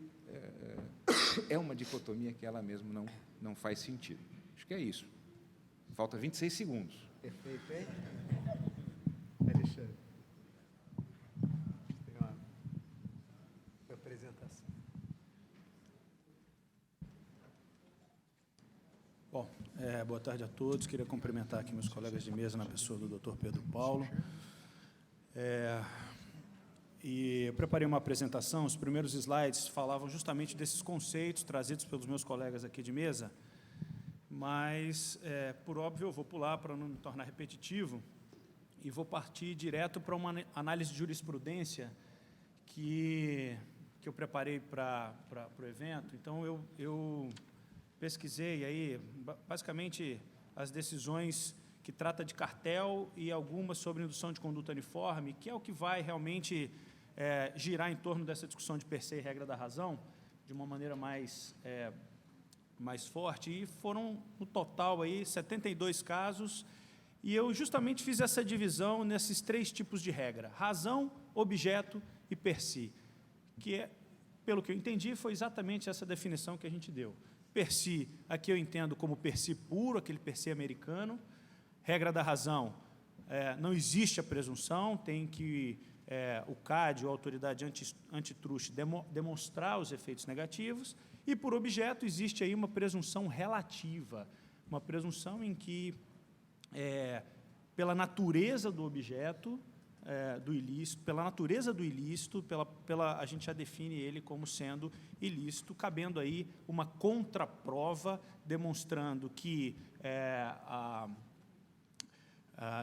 é uma dicotomia que ela mesma não faz sentido. Acho que é isso. Falta 26 segundos. Perfeito, hein? Alexandre. Tem uma apresentação. Bom, boa tarde a todos. Queria cumprimentar aqui meus colegas de mesa na pessoa do Dr. Pedro Paulo. E eu preparei uma apresentação, os primeiros slides falavam justamente desses conceitos trazidos pelos meus colegas aqui de mesa, mas, por óbvio, eu vou pular para não me tornar repetitivo e vou partir direto para uma análise de jurisprudência que eu preparei para o evento. Então, eu pesquisei aí, basicamente, as decisões que trata de cartel e algumas sobre indução de conduta uniforme, que é o que vai realmente girar em torno dessa discussão de per se e regra da razão, de uma maneira mais forte. E foram, no total, aí, 72 casos, e eu justamente fiz essa divisão nesses 3 tipos de regra: razão, objeto e per se, que, pelo que eu entendi, foi exatamente essa definição que a gente deu. Per se, aqui eu entendo como per se puro, aquele per se americano. Regra da razão, não existe a presunção, tem que o CAD, ou a autoridade antitruste, demonstrar os efeitos negativos. E, por objeto, existe aí uma presunção relativa, uma presunção em que, pela natureza do objeto, do ilícito, pela natureza do ilícito, a gente já define ele como sendo ilícito, cabendo aí uma contraprova demonstrando que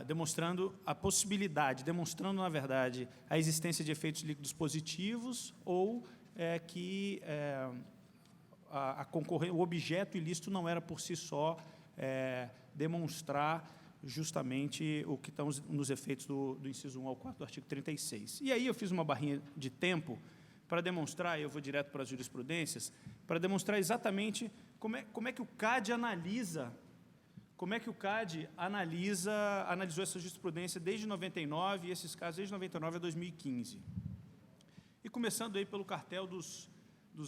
demonstrando a possibilidade, demonstrando, na verdade, a existência de efeitos líquidos positivos ou que o objeto ilícito não era, por si só, demonstrar justamente o que estão nos efeitos do inciso 1 ao 4 do artigo 36. E aí eu fiz uma barrinha de tempo para demonstrar, e eu vou direto para as jurisprudências, para demonstrar exatamente como é que o CAD analisa, analisou essa jurisprudência desde 99, e esses casos desde 99 a 2015. E começando aí pelo cartel dos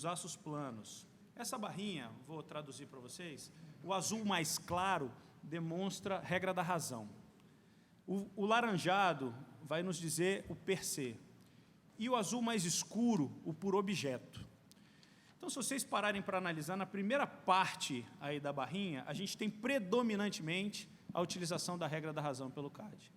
aços planos. Essa barrinha, vou traduzir para vocês, o azul mais claro demonstra regra da razão. O laranjado vai nos dizer o per se. E o azul mais escuro, o por objeto. Então, se vocês pararem para analisar, na primeira parte aí da barrinha, a gente tem predominantemente a utilização da regra da razão pelo CAD.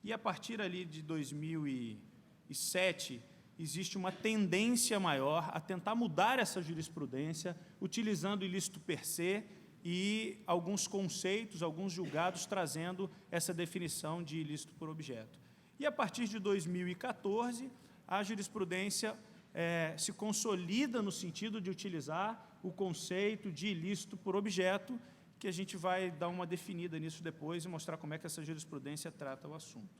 E a partir ali de 2007, existe uma tendência maior a tentar mudar essa jurisprudência, utilizando o ilícito per se e alguns conceitos, alguns julgados, trazendo essa definição de ilícito por objeto. E a partir de 2014, a jurisprudência se consolida no sentido de utilizar o conceito de ilícito por objeto, que a gente vai dar uma definida nisso depois e mostrar como é que essa jurisprudência trata o assunto.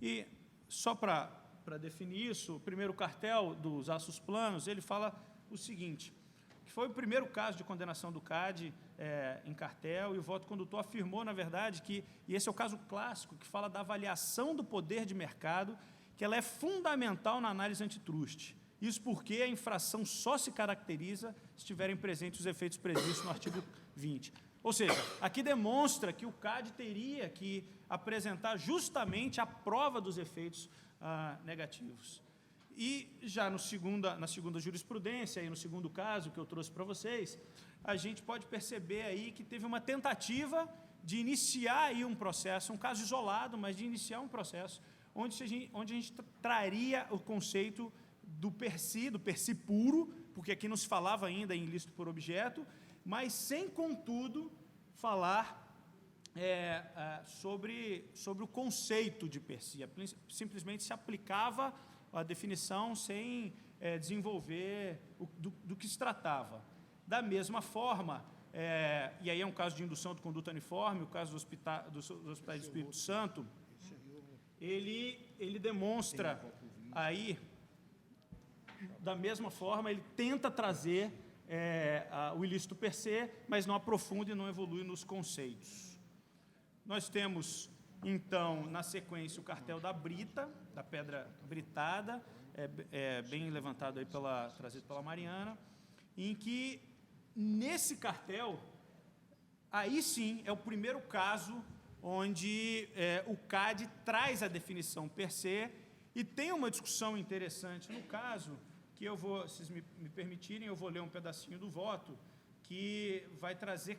E, só para definir isso, o primeiro cartel dos aços planos, ele fala o seguinte, que foi o primeiro caso de condenação do CAD em cartel, e o voto condutor afirmou, na verdade, que, e esse é o caso clássico, que fala da avaliação do poder de mercado, que ela é fundamental na análise antitruste. Isso porque a infração só se caracteriza se estiverem presentes os efeitos previstos no artigo 20. Ou seja, aqui demonstra que o CAD teria que apresentar justamente a prova dos efeitos negativos. E já na segunda jurisprudência, e no segundo caso que eu trouxe para vocês, a gente pode perceber aí que teve uma tentativa de iniciar aí um processo, um caso isolado, mas de iniciar um processo onde a gente traria o conceito do per se puro, porque aqui não se falava ainda em ilícito por objeto, mas sem, contudo, falar sobre o conceito de per se. Simplesmente se aplicava a definição sem desenvolver do que se tratava. Da mesma forma, e aí é um caso de indução de conduta uniforme, o caso dos hospitais do Espírito Santo, ele demonstra aí, da mesma forma, ele tenta trazer o ilícito per se, mas não aprofunda e não evolui nos conceitos. Nós temos, então, na sequência, o cartel da brita, da pedra britada, bem levantado aí trazido pela Mariana, em que, nesse cartel, aí sim é o primeiro caso onde o CAD traz a definição per se, e tem uma discussão interessante no caso, que eu vou, se vocês me permitirem, eu vou ler um pedacinho do voto, que vai trazer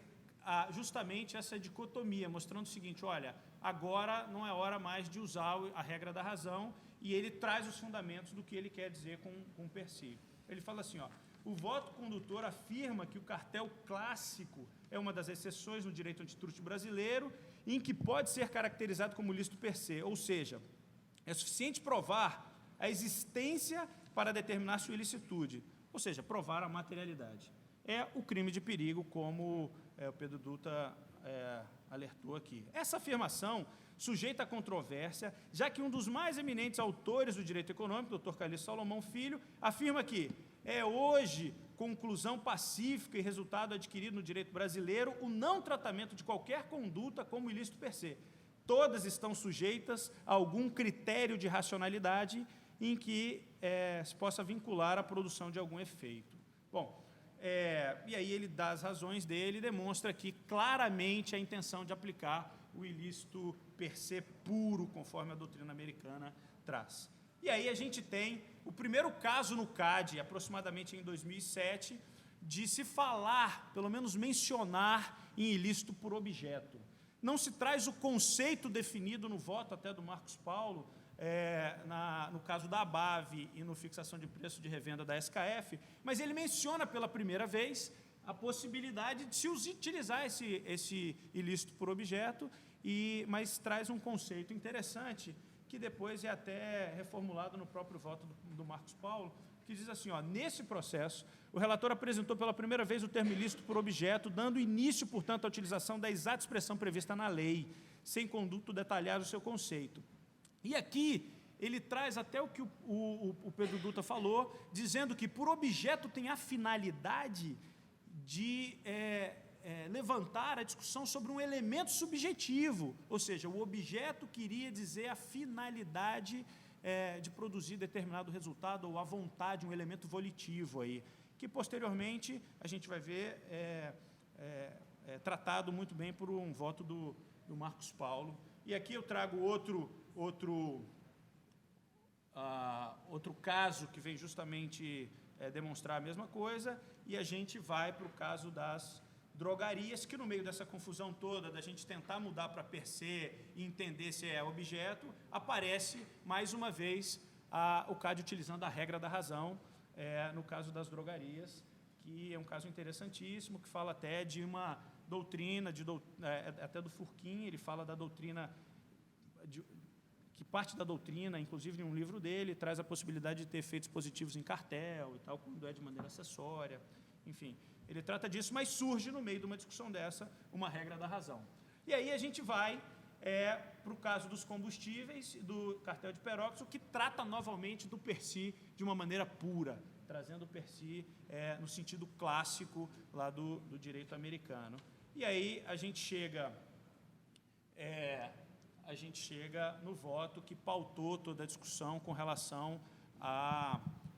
justamente essa dicotomia, mostrando o seguinte: olha, agora não é hora mais de usar a regra da razão, e ele traz os fundamentos do que ele quer dizer com per se. Ele fala assim, ó: o voto condutor afirma que o cartel clássico é uma das exceções no direito antitruste brasileiro, em que pode ser caracterizado como ilícito per se, ou seja, é suficiente provar a existência para determinar sua ilicitude, ou seja, provar a materialidade. É o crime de perigo, como o Pedro Dutra alertou aqui. Essa afirmação sujeita a controvérsia, já que um dos mais eminentes autores do direito econômico, Dr. Calixto Salomão Filho, afirma que é hoje conclusão pacífica e resultado adquirido no direito brasileiro o não tratamento de qualquer conduta como ilícito per se. Todas estão sujeitas a algum critério de racionalidade em que se possa vincular a produção de algum efeito. Bom, e aí ele dá as razões dele e demonstra aqui claramente a intenção de aplicar o ilícito per se puro, conforme a doutrina americana traz. E aí a gente tem o primeiro caso no CAD, aproximadamente em 2007, de se falar, pelo menos mencionar, em ilícito por objeto. Não se traz o conceito definido no voto até do Marcos Paulo, no caso da ABAV e no fixação de preço de revenda da SKF, mas ele menciona pela primeira vez a possibilidade de se utilizar esse ilícito por objeto, mas traz um conceito interessante, que depois é até reformulado no próprio voto do Marcos Paulo, que diz assim, ó: nesse processo, o relator apresentou pela primeira vez o termo ilícito por objeto, dando início, portanto, à utilização da exata expressão prevista na lei, sem conduto detalhar o seu conceito. E aqui ele traz até o que o Pedro Dutra falou, dizendo que por objeto tem a finalidade de levantar a discussão sobre um elemento subjetivo, ou seja, o objeto queria dizer a finalidade de produzir determinado resultado, ou a vontade, um elemento volitivo aí, que posteriormente a gente vai ver tratado muito bem por um voto do Marcos Paulo. E aqui eu trago outro caso que vem justamente demonstrar a mesma coisa, e a gente vai para o caso das drogarias, que no meio dessa confusão toda, da gente tentar mudar para per se e entender se é objeto, aparece, mais uma vez, o CAD utilizando a regra da razão, no caso das drogarias, que é um caso interessantíssimo, que fala até de uma doutrina, até do Furquim, ele fala da doutrina, que parte da doutrina, inclusive em um livro dele, traz a possibilidade de ter efeitos positivos em cartel e tal, quando é de maneira acessória, enfim. Ele trata disso, mas surge no meio de uma discussão dessa uma regra da razão. E aí a gente vai para o caso dos combustíveis, do cartel de peróxido, que trata novamente do per se de uma maneira pura, trazendo o per se no sentido clássico lá do direito americano. E aí a gente chega no voto que pautou toda a discussão com relação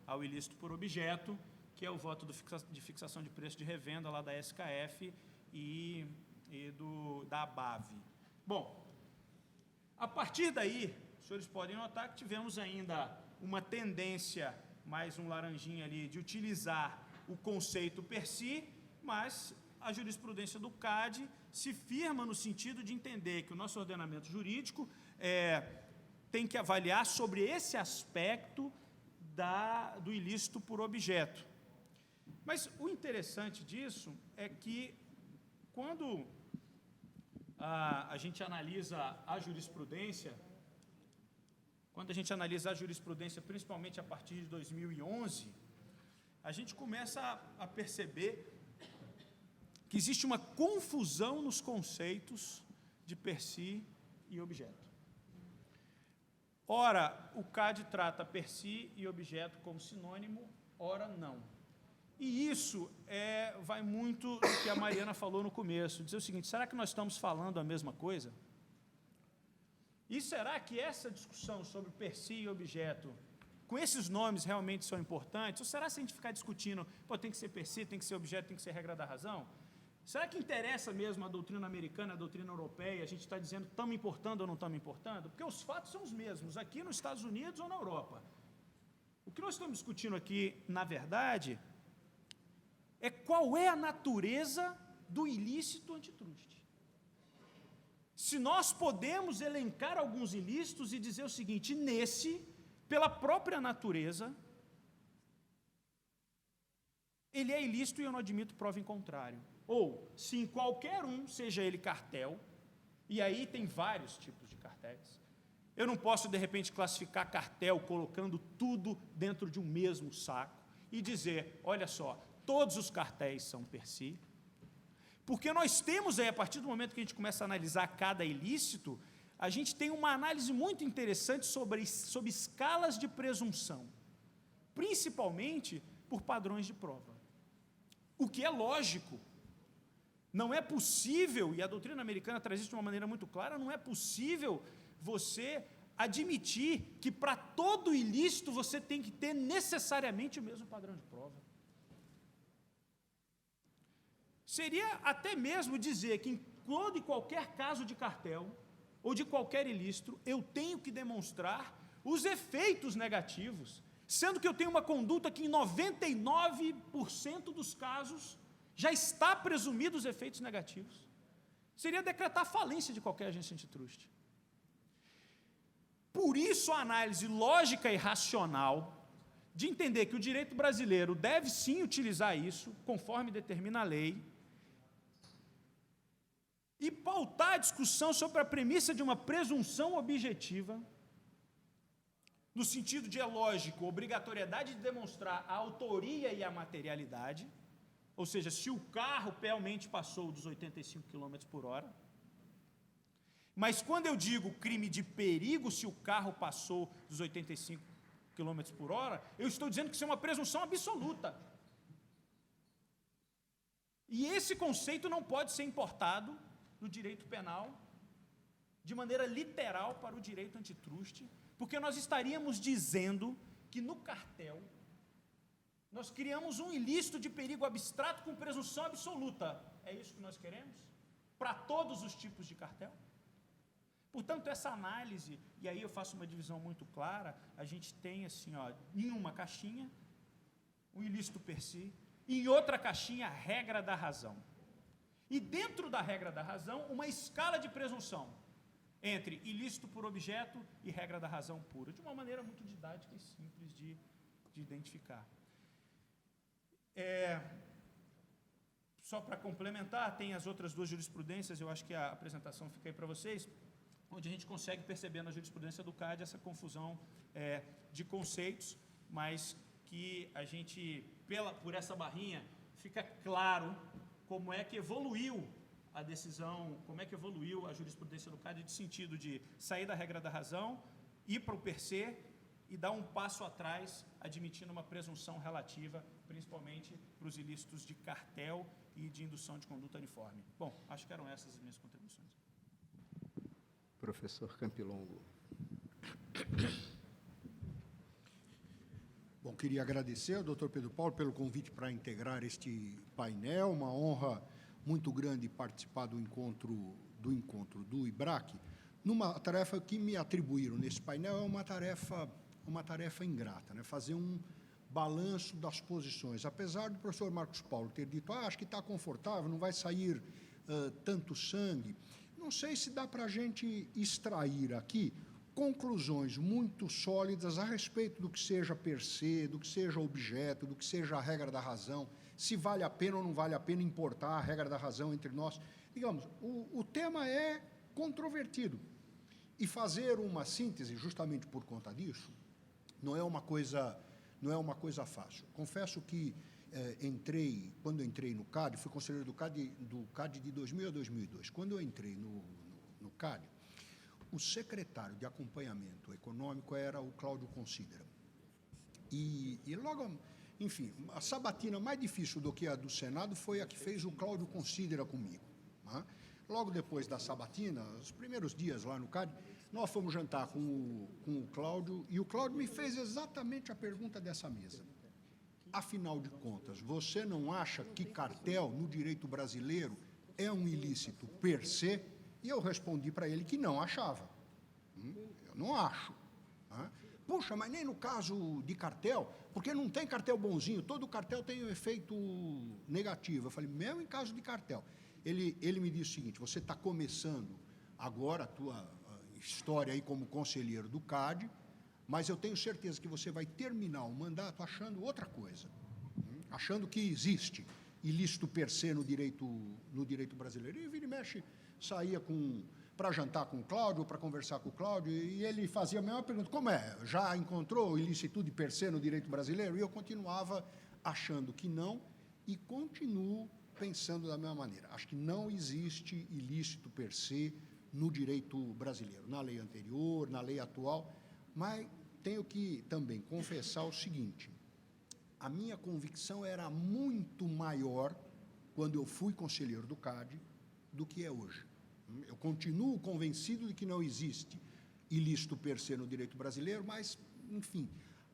ao ilícito por objeto, que é o voto de fixação de preço de revenda lá da SKF e da ABAV. Bom, a partir daí, os senhores podem notar que tivemos ainda uma tendência, mais um laranjinha ali, de utilizar o conceito per se, mas a jurisprudência do CAD se firma no sentido de entender que o nosso ordenamento jurídico tem que avaliar sobre esse aspecto do ilícito por objeto. Mas o interessante disso é que, quando a gente analisa a jurisprudência, principalmente a partir de 2011, a gente começa a perceber que existe uma confusão nos conceitos de per se e objeto. Ora, o CAD trata per se e objeto como sinônimo, ora não. E isso vai muito do que a Mariana falou no começo, dizer o seguinte: será que nós estamos falando a mesma coisa? E será que essa discussão sobre per si e objeto, com esses nomes, realmente são importantes? Ou será que se a gente ficar discutindo, pô, tem que ser per si, tem que ser objeto, tem que ser regra da razão? Será que interessa mesmo a doutrina americana, a doutrina europeia, a gente está dizendo estamos importando ou não estamos importando? Porque os fatos são os mesmos, aqui nos Estados Unidos ou na Europa. O que nós estamos discutindo aqui, na verdade, é qual é a natureza do ilícito antitruste. Se nós podemos elencar alguns ilícitos e dizer o seguinte, nesse, pela própria natureza, ele é ilícito e eu não admito prova em contrário. Ou, se em qualquer um, seja ele cartel, e aí tem vários tipos de cartéis, eu não posso, de repente, classificar cartel colocando tudo dentro de um mesmo saco e dizer, olha só, todos os cartéis são per si, porque nós temos aí, a partir do momento que a gente começa a analisar cada ilícito, a gente tem uma análise muito interessante sobre escalas de presunção, principalmente por padrões de prova. O que é lógico. Não é possível, e a doutrina americana traz isso de uma maneira muito clara, não é possível você admitir que para todo ilícito você tem que ter necessariamente o mesmo padrão de prova. Seria até mesmo dizer que em todo e qualquer caso de cartel, ou de qualquer ilícito, eu tenho que demonstrar os efeitos negativos, sendo que eu tenho uma conduta que em 99% dos casos já está presumido os efeitos negativos. Seria decretar a falência de qualquer agência antitruste. Por isso a análise lógica e racional de entender que o direito brasileiro deve sim utilizar isso, conforme determina a lei, e pautar a discussão sobre a premissa de uma presunção objetiva, no sentido de, é lógico, obrigatoriedade de demonstrar a autoria e a materialidade, ou seja, se o carro realmente passou dos 85 km por hora. Mas quando eu digo crime de perigo, se o carro passou dos 85 km por hora, eu estou dizendo que isso é uma presunção absoluta. E esse conceito não pode ser importado no direito penal de maneira literal para o direito antitruste, porque nós estaríamos dizendo que no cartel nós criamos um ilícito de perigo abstrato com presunção absoluta. É isso que nós queremos? Para todos os tipos de cartel? Portanto, essa análise, e aí eu faço uma divisão muito clara, a gente tem assim, ó, em uma caixinha, o ilícito per si, e em outra caixinha, a regra da razão. E dentro da regra da razão, uma escala de presunção entre ilícito por objeto e regra da razão pura, de uma maneira muito didática e simples de identificar. Só para complementar, tem as outras duas jurisprudências, eu acho que a apresentação fica aí para vocês, onde a gente consegue perceber na jurisprudência do CAD essa confusão de conceitos, mas que a gente, por essa barrinha, fica claro como é que evoluiu a decisão, como é que evoluiu a jurisprudência do CAD de sentido de sair da regra da razão, ir para o per se e dar um passo atrás, admitindo uma presunção relativa, principalmente para os ilícitos de cartel e de indução de conduta uniforme. Bom, acho que eram essas as minhas contribuições. Professor Campilongo. Bom, queria agradecer ao Dr. Pedro Paulo pelo convite para integrar este painel, uma honra muito grande participar do encontro do IBRAC, numa tarefa que me atribuíram nesse painel, é uma tarefa ingrata, né? Fazer um balanço das posições. Apesar do professor Marcos Paulo ter dito, acho que está confortável, não vai sair tanto sangue, não sei se dá para a gente extrair aqui conclusões muito sólidas a respeito do que seja per se, do que seja objeto, do que seja a regra da razão, se vale a pena ou não vale a pena importar a regra da razão entre nós. Digamos, o tema é controvertido. E fazer uma síntese, justamente por conta disso, não é uma coisa fácil. Confesso que quando entrei no CAD, fui conselheiro do CAD de 2000 a 2002. Quando eu entrei no CAD, o secretário de acompanhamento econômico era o Cláudio Considera. E logo, enfim, a sabatina mais difícil do que a do Senado foi a que fez o Cláudio Considera comigo, né? Logo depois da sabatina, os primeiros dias lá no CAD, nós fomos jantar com o Cláudio, e o Cláudio me fez exatamente a pergunta dessa mesa. Afinal de contas, você não acha que cartel no direito brasileiro é um ilícito per se? E eu respondi para ele que não achava. Eu não acho. Puxa, mas nem no caso de cartel, porque não tem cartel bonzinho, todo cartel tem um efeito negativo. Eu falei, mesmo em caso de cartel. Ele me disse o seguinte, você está começando agora a tua história aí como conselheiro do CAD, mas eu tenho certeza que você vai terminar o mandato achando outra coisa, achando que existe ilícito per se no direito brasileiro. E vira e mexe, saía para jantar com o Cláudio, para conversar com o Cláudio, e ele fazia a mesma pergunta, como é? Já encontrou ilicitude per se no direito brasileiro? E eu continuava achando que não, e continuo pensando da mesma maneira. Acho que não existe ilícito per se no direito brasileiro, na lei anterior, na lei atual, mas tenho que também confessar o seguinte, a minha convicção era muito maior quando eu fui conselheiro do CAD do que é hoje. Eu continuo convencido de que não existe ilícito per se no direito brasileiro, mas, enfim,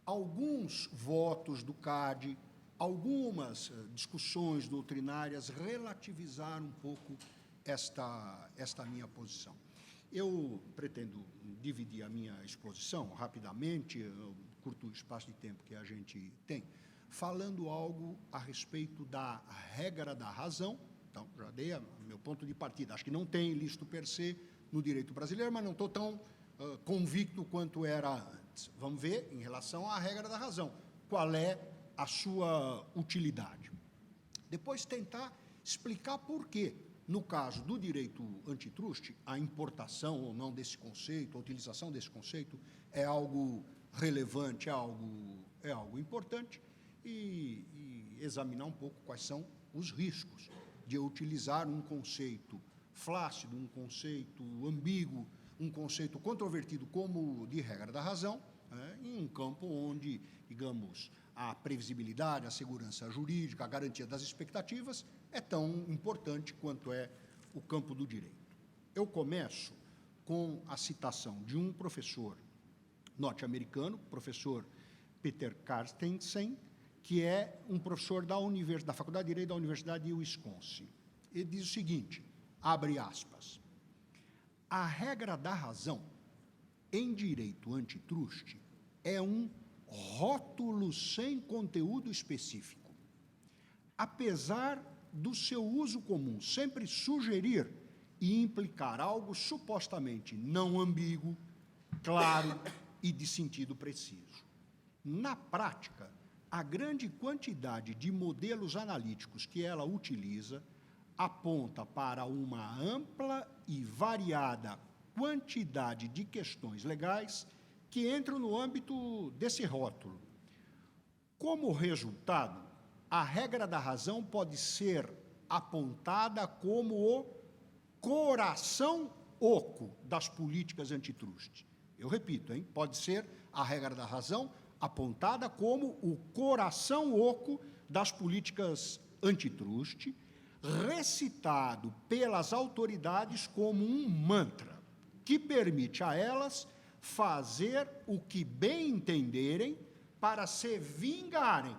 alguns votos do CAD, algumas discussões doutrinárias relativizaram um pouco esta minha posição. Eu pretendo dividir a minha exposição rapidamente, no curto espaço de tempo que a gente tem, falando algo a respeito da regra da razão. Então, já dei meu ponto de partida. Acho que não tem ilícito per se no direito brasileiro, mas não estou tão convicto quanto era antes. Vamos ver, em relação à regra da razão, qual é a sua utilidade. Depois tentar explicar por quê, no caso do direito antitruste, a importação ou não desse conceito, a utilização desse conceito é algo relevante, é algo importante, e examinar um pouco quais são os riscos de utilizar um conceito flácido, um conceito ambíguo, um conceito controvertido como de regra da razão, em um campo onde, digamos, a previsibilidade, a segurança jurídica, a garantia das expectativas é tão importante quanto é o campo do direito. Eu começo com a citação de um professor norte-americano, professor Peter Carstensen, que é um professor da Faculdade de Direito da Universidade de Wisconsin. Ele diz o seguinte, abre aspas, a regra da razão em direito antitruste é um rótulo sem conteúdo específico. Apesar do seu uso comum sempre sugerir e implicar algo supostamente não ambíguo, claro e de sentido preciso. Na prática, a grande quantidade de modelos analíticos que ela utiliza aponta para uma ampla e variada quantidade de questões legais que entram no âmbito desse rótulo. Como resultado, a regra da razão pode ser apontada como o coração oco das políticas antitruste. Eu repito, pode ser a regra da razão apontada como o coração oco das políticas antitruste, recitado pelas autoridades como um mantra, que permite a elas fazer o que bem entenderem para se vingarem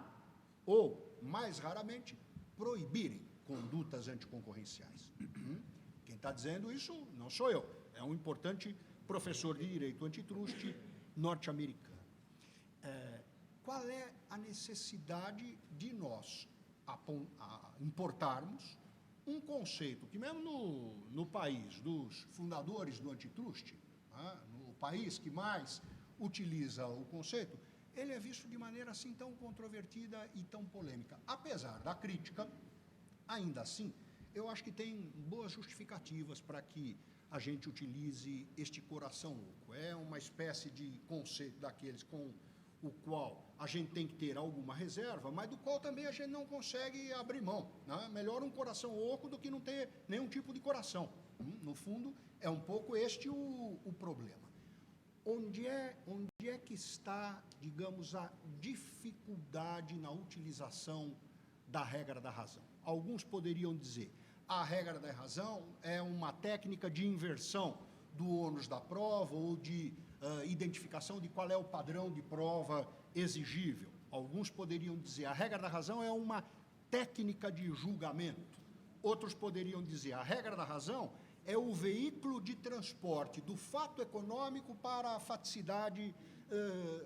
ou, mais raramente, proibirem condutas anticoncorrenciais. Quem está dizendo isso não sou eu, é um importante professor de direito antitruste norte-americano. Qual é a necessidade de nós importarmos um conceito que, mesmo no país dos fundadores do antitruste, no país que mais utiliza o conceito, ele é visto de maneira assim tão controvertida e tão polêmica. Apesar da crítica, ainda assim, eu acho que tem boas justificativas para que a gente utilize este coração oco. É uma espécie de conceito daqueles com o qual a gente tem que ter alguma reserva, mas do qual também a gente não consegue abrir mão. Melhor um coração oco do que não ter nenhum tipo de coração. No fundo, é um pouco este o problema. Onde é que está, digamos, a dificuldade na utilização da regra da razão? Alguns poderiam dizer, a regra da razão é uma técnica de inversão do ônus da prova ou de identificação de qual é o padrão de prova exigível. Alguns poderiam dizer a regra da razão é uma técnica de julgamento. Outros poderiam dizer a regra da razão é o veículo de transporte do fato econômico para a faticidade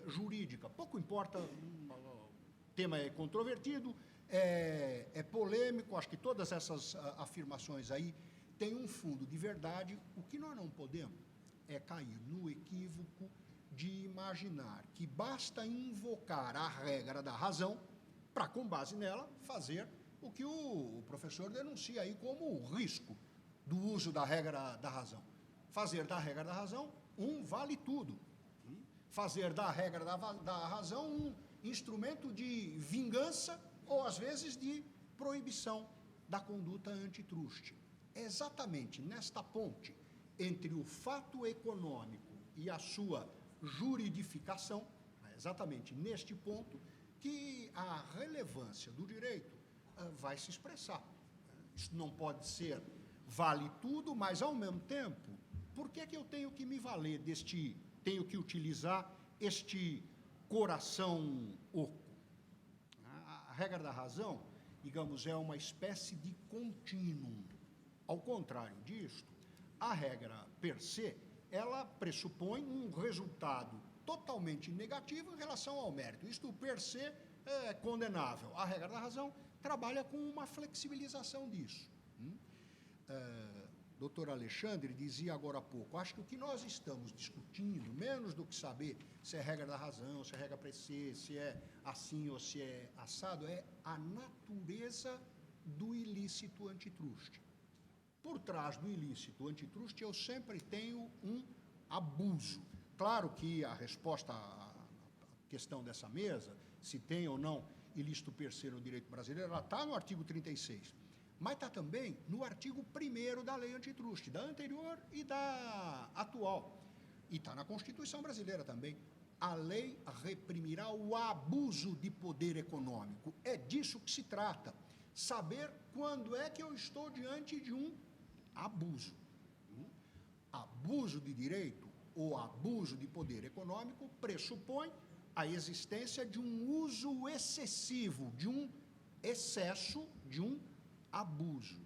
jurídica. Pouco importa, o tema é controvertido, é polêmico, acho que todas essas afirmações aí têm um fundo de verdade. O que nós não podemos é cair no equívoco de imaginar que basta invocar a regra da razão para, com base nela, fazer o que o professor denuncia aí como o risco do uso da regra da razão. Fazer da regra da razão um vale tudo. Fazer da regra da razão um instrumento de vingança ou, às vezes, de proibição da conduta antitruste. É exatamente nesta ponte entre o fato econômico e a sua juridificação, é exatamente neste ponto, que a relevância do direito vai se expressar. Isso não pode ser vale tudo, mas, ao mesmo tempo, por que eu tenho que me valer tenho que utilizar este coração oco? A regra da razão, digamos, é uma espécie de contínuo. Ao contrário disto, a regra per se, ela pressupõe um resultado totalmente negativo em relação ao mérito. Isto per se é condenável. A regra da razão trabalha com uma flexibilização disso. Doutor Alexandre dizia agora há pouco, acho que o que nós estamos discutindo, menos do que saber se é regra da razão, se é regra per se, se é assim ou se é assado, é a natureza do ilícito antitruste. Por trás do ilícito antitruste, eu sempre tenho um abuso. Claro que a resposta à questão dessa mesa, se tem ou não ilícito per se no direito brasileiro, ela está no artigo 36. Mas está também no artigo 1º da lei antitruste, da anterior e da atual. E está na Constituição brasileira também. A lei reprimirá o abuso de poder econômico. É disso que se trata. Saber quando é que eu estou diante de um abuso. Abuso de direito ou abuso de poder econômico pressupõe a existência de um uso excessivo, de um excesso, de um abuso.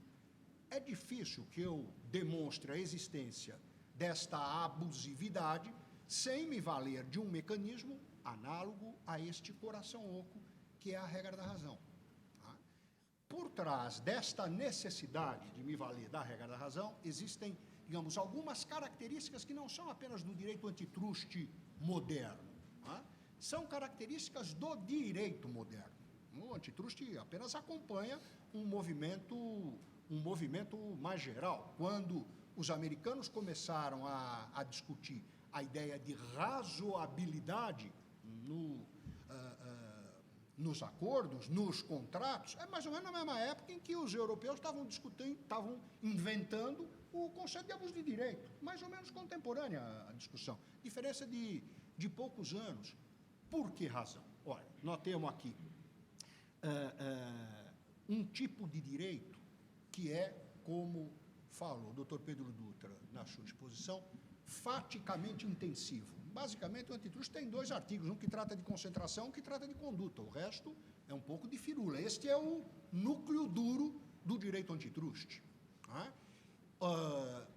É difícil que eu demonstre a existência desta abusividade sem me valer de um mecanismo análogo a este coração oco, que é a regra da razão. Por trás desta necessidade de me valer da regra da razão, existem, digamos, algumas características que não são apenas do direito antitruste moderno, são características do direito moderno. O antitruste apenas acompanha um movimento mais geral. Quando os americanos começaram a discutir a ideia de razoabilidade nos acordos, nos contratos, é mais ou menos na mesma época em que os europeus estavam inventando o conceito de abuso de direito, mais ou menos contemporânea a discussão. Diferença de poucos anos. Por que razão? Olha, nós temos aqui um tipo de direito que é, como falou o doutor Pedro Dutra na sua exposição, faticamente intensivo. Basicamente, o antitruste tem 2 artigos, um que trata de concentração e um que trata de conduta. O resto é um pouco de firula. Este é o núcleo duro do direito antitruste.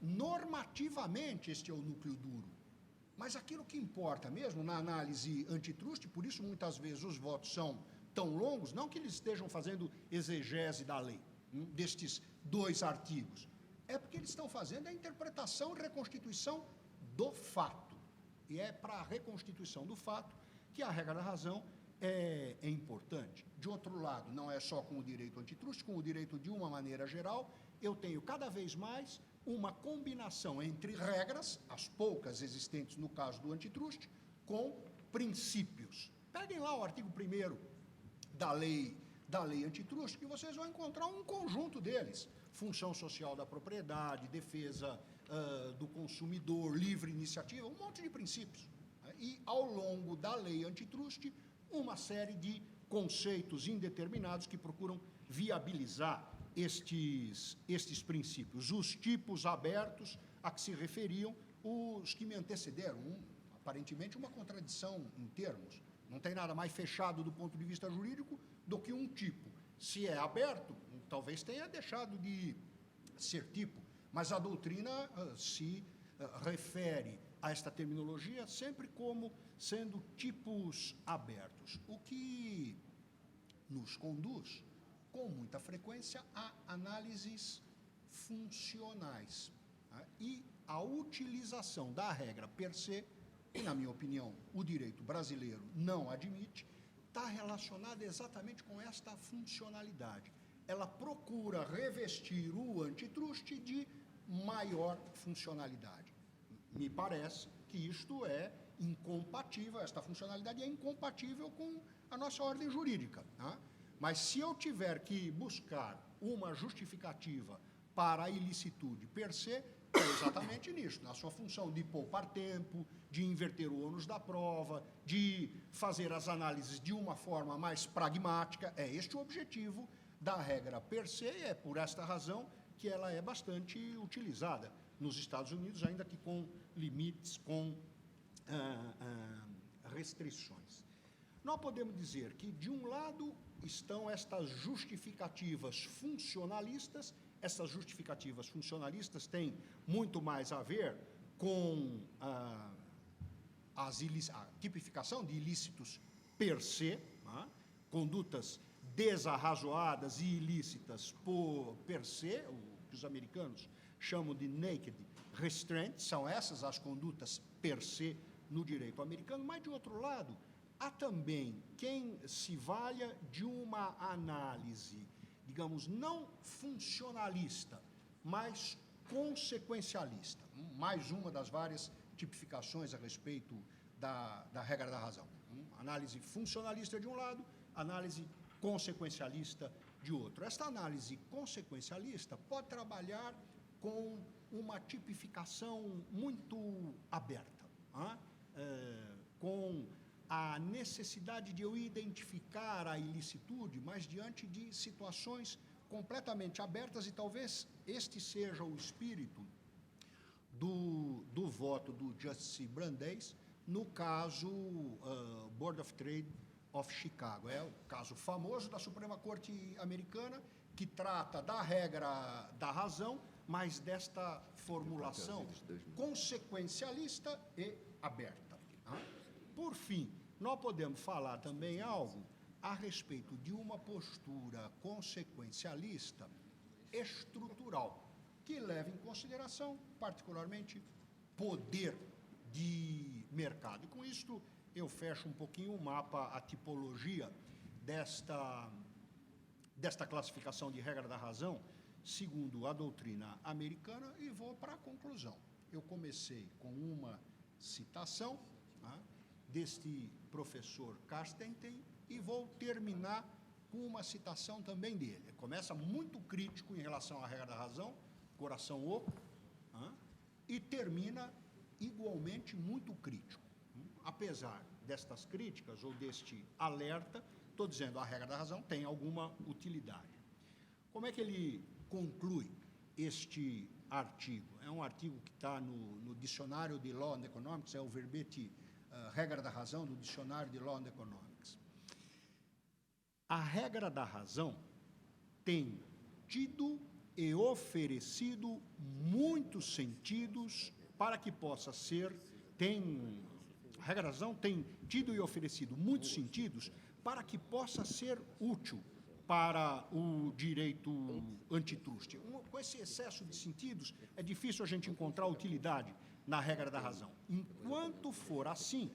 Normativamente, este é o núcleo duro. Mas aquilo que importa mesmo na análise antitruste, por isso muitas vezes os votos são tão longos, não que eles estejam fazendo exegese da lei, destes 2 artigos, é porque eles estão fazendo a interpretação e reconstituição do fato. E é para a reconstituição do fato que a regra da razão é importante. De outro lado, não é só com o direito antitruste, com o direito de uma maneira geral, eu tenho cada vez mais uma combinação entre regras, as poucas existentes no caso do antitruste, com princípios. Peguem lá o artigo 1º da lei antitruste, que vocês vão encontrar um conjunto deles. Função social da propriedade, defesa do consumidor, livre iniciativa, um monte de princípios. E, ao longo da lei antitruste, uma série de conceitos indeterminados que procuram viabilizar estes princípios. Os tipos abertos a que se referiam os que me antecederam. Aparentemente, uma contradição em termos. Não tem nada mais fechado do ponto de vista jurídico do que um tipo. Se é aberto, talvez tenha deixado de ser tipo, mas a doutrina se refere a esta terminologia sempre como sendo tipos abertos, o que nos conduz, com muita frequência, a análises funcionais, né? E a utilização da regra per se, que, na minha opinião, o direito brasileiro não admite, está relacionada exatamente com esta funcionalidade. Ela procura revestir o antitruste de maior funcionalidade. Me parece que isto é incompatível, esta funcionalidade é incompatível com a nossa ordem jurídica, tá? Mas se eu tiver que buscar uma justificativa para a ilicitude per se, é exatamente nisso, na sua função de poupar tempo, de inverter o ônus da prova, de fazer as análises de uma forma mais pragmática. É este o objetivo da regra per se, e é por esta razão que ela é bastante utilizada nos Estados Unidos, ainda que com limites, com restrições. Nós podemos dizer que, de um lado, estão estas justificativas funcionalistas. Essas justificativas funcionalistas têm muito mais a ver com a tipificação de ilícitos per se, né? Condutas desarrazoadas e ilícitas per se, o que os americanos chamam de naked restraint, são essas as condutas per se no direito americano, mas, de outro lado, há também quem se valha de uma análise, digamos, não funcionalista, mas consequencialista. Mais uma das várias tipificações a respeito da regra da razão. Análise funcionalista de um lado, análise consequencialista de outro. Esta análise consequencialista pode trabalhar com uma tipificação muito aberta, com a necessidade de eu identificar a ilicitude, mas diante de situações completamente abertas, e talvez este seja o espírito do voto do Justice Brandeis no caso Board of Trade of Chicago. É o caso famoso da Suprema Corte Americana, que trata da regra da razão, mas desta formulação consequencialista e aberta. Por fim, nós podemos falar também algo a respeito de uma postura consequencialista estrutural, que leva em consideração, particularmente, poder de mercado. E com isto, eu fecho um pouquinho o mapa, a tipologia desta classificação de regra da razão, segundo a doutrina americana, e vou para a conclusão. Eu comecei com uma citação deste professor Carstensen e vou terminar com uma citação também dele. Ele começa muito crítico em relação à regra da razão, coração oco, e termina igualmente muito crítico. Apesar destas críticas ou deste alerta, estou dizendo a regra da razão tem alguma utilidade. Como é que ele conclui este artigo? É um artigo que está no Dicionário de Law and Economics, é o verbete regra da razão do Dicionário de Law and Economics. A regra da razão tem tido e oferecido muitos sentidos para que possa ser, a regra da razão tem tido e oferecido muitos sentidos para que possa ser útil para o direito antitruste. Com esse excesso de sentidos, é difícil a gente encontrar utilidade na regra da razão. Enquanto for assim,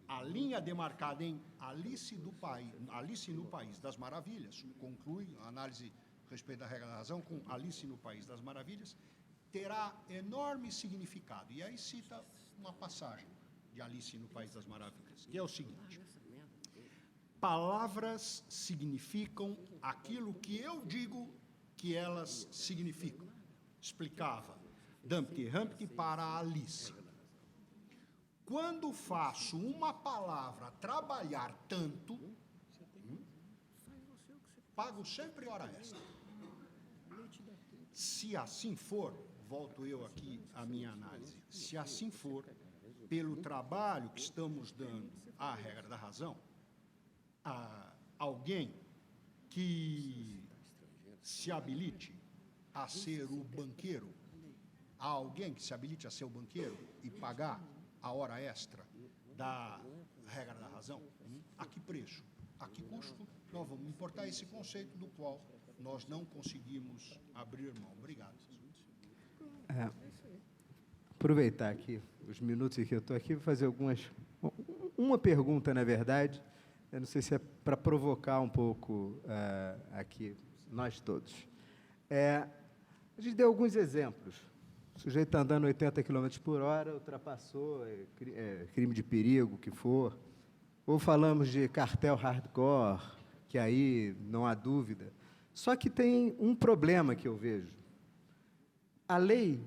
a linha demarcada em Alice no País das Maravilhas, conclui a análise a respeito da regra da razão com Alice no País das Maravilhas, terá enorme significado. E aí cita uma passagem de Alice no País das Maravilhas, que é o seguinte: palavras significam aquilo que eu digo que elas significam. Explicava Dumpty Humpty para Alice. Quando faço uma palavra trabalhar tanto, pago sempre hora extra. Se assim for, volto eu aqui à minha análise, se assim for, pelo trabalho que estamos dando à regra da razão, a alguém que se habilite a ser o banqueiro, a alguém que se habilite a ser o banqueiro e pagar a hora extra da regra da razão, a que preço, a que custo, nós vamos importar esse conceito do qual nós não conseguimos abrir mão. Obrigado. Aproveitar aqui os minutos que eu estou aqui, vou fazer uma pergunta, na verdade, eu não sei se é para provocar um pouco aqui, nós todos. A gente deu alguns exemplos. O sujeito está andando 80 km por hora, ultrapassou, crime de perigo, o que for. Ou falamos de cartel hardcore, que aí não há dúvida. Só que tem um problema que eu vejo. A lei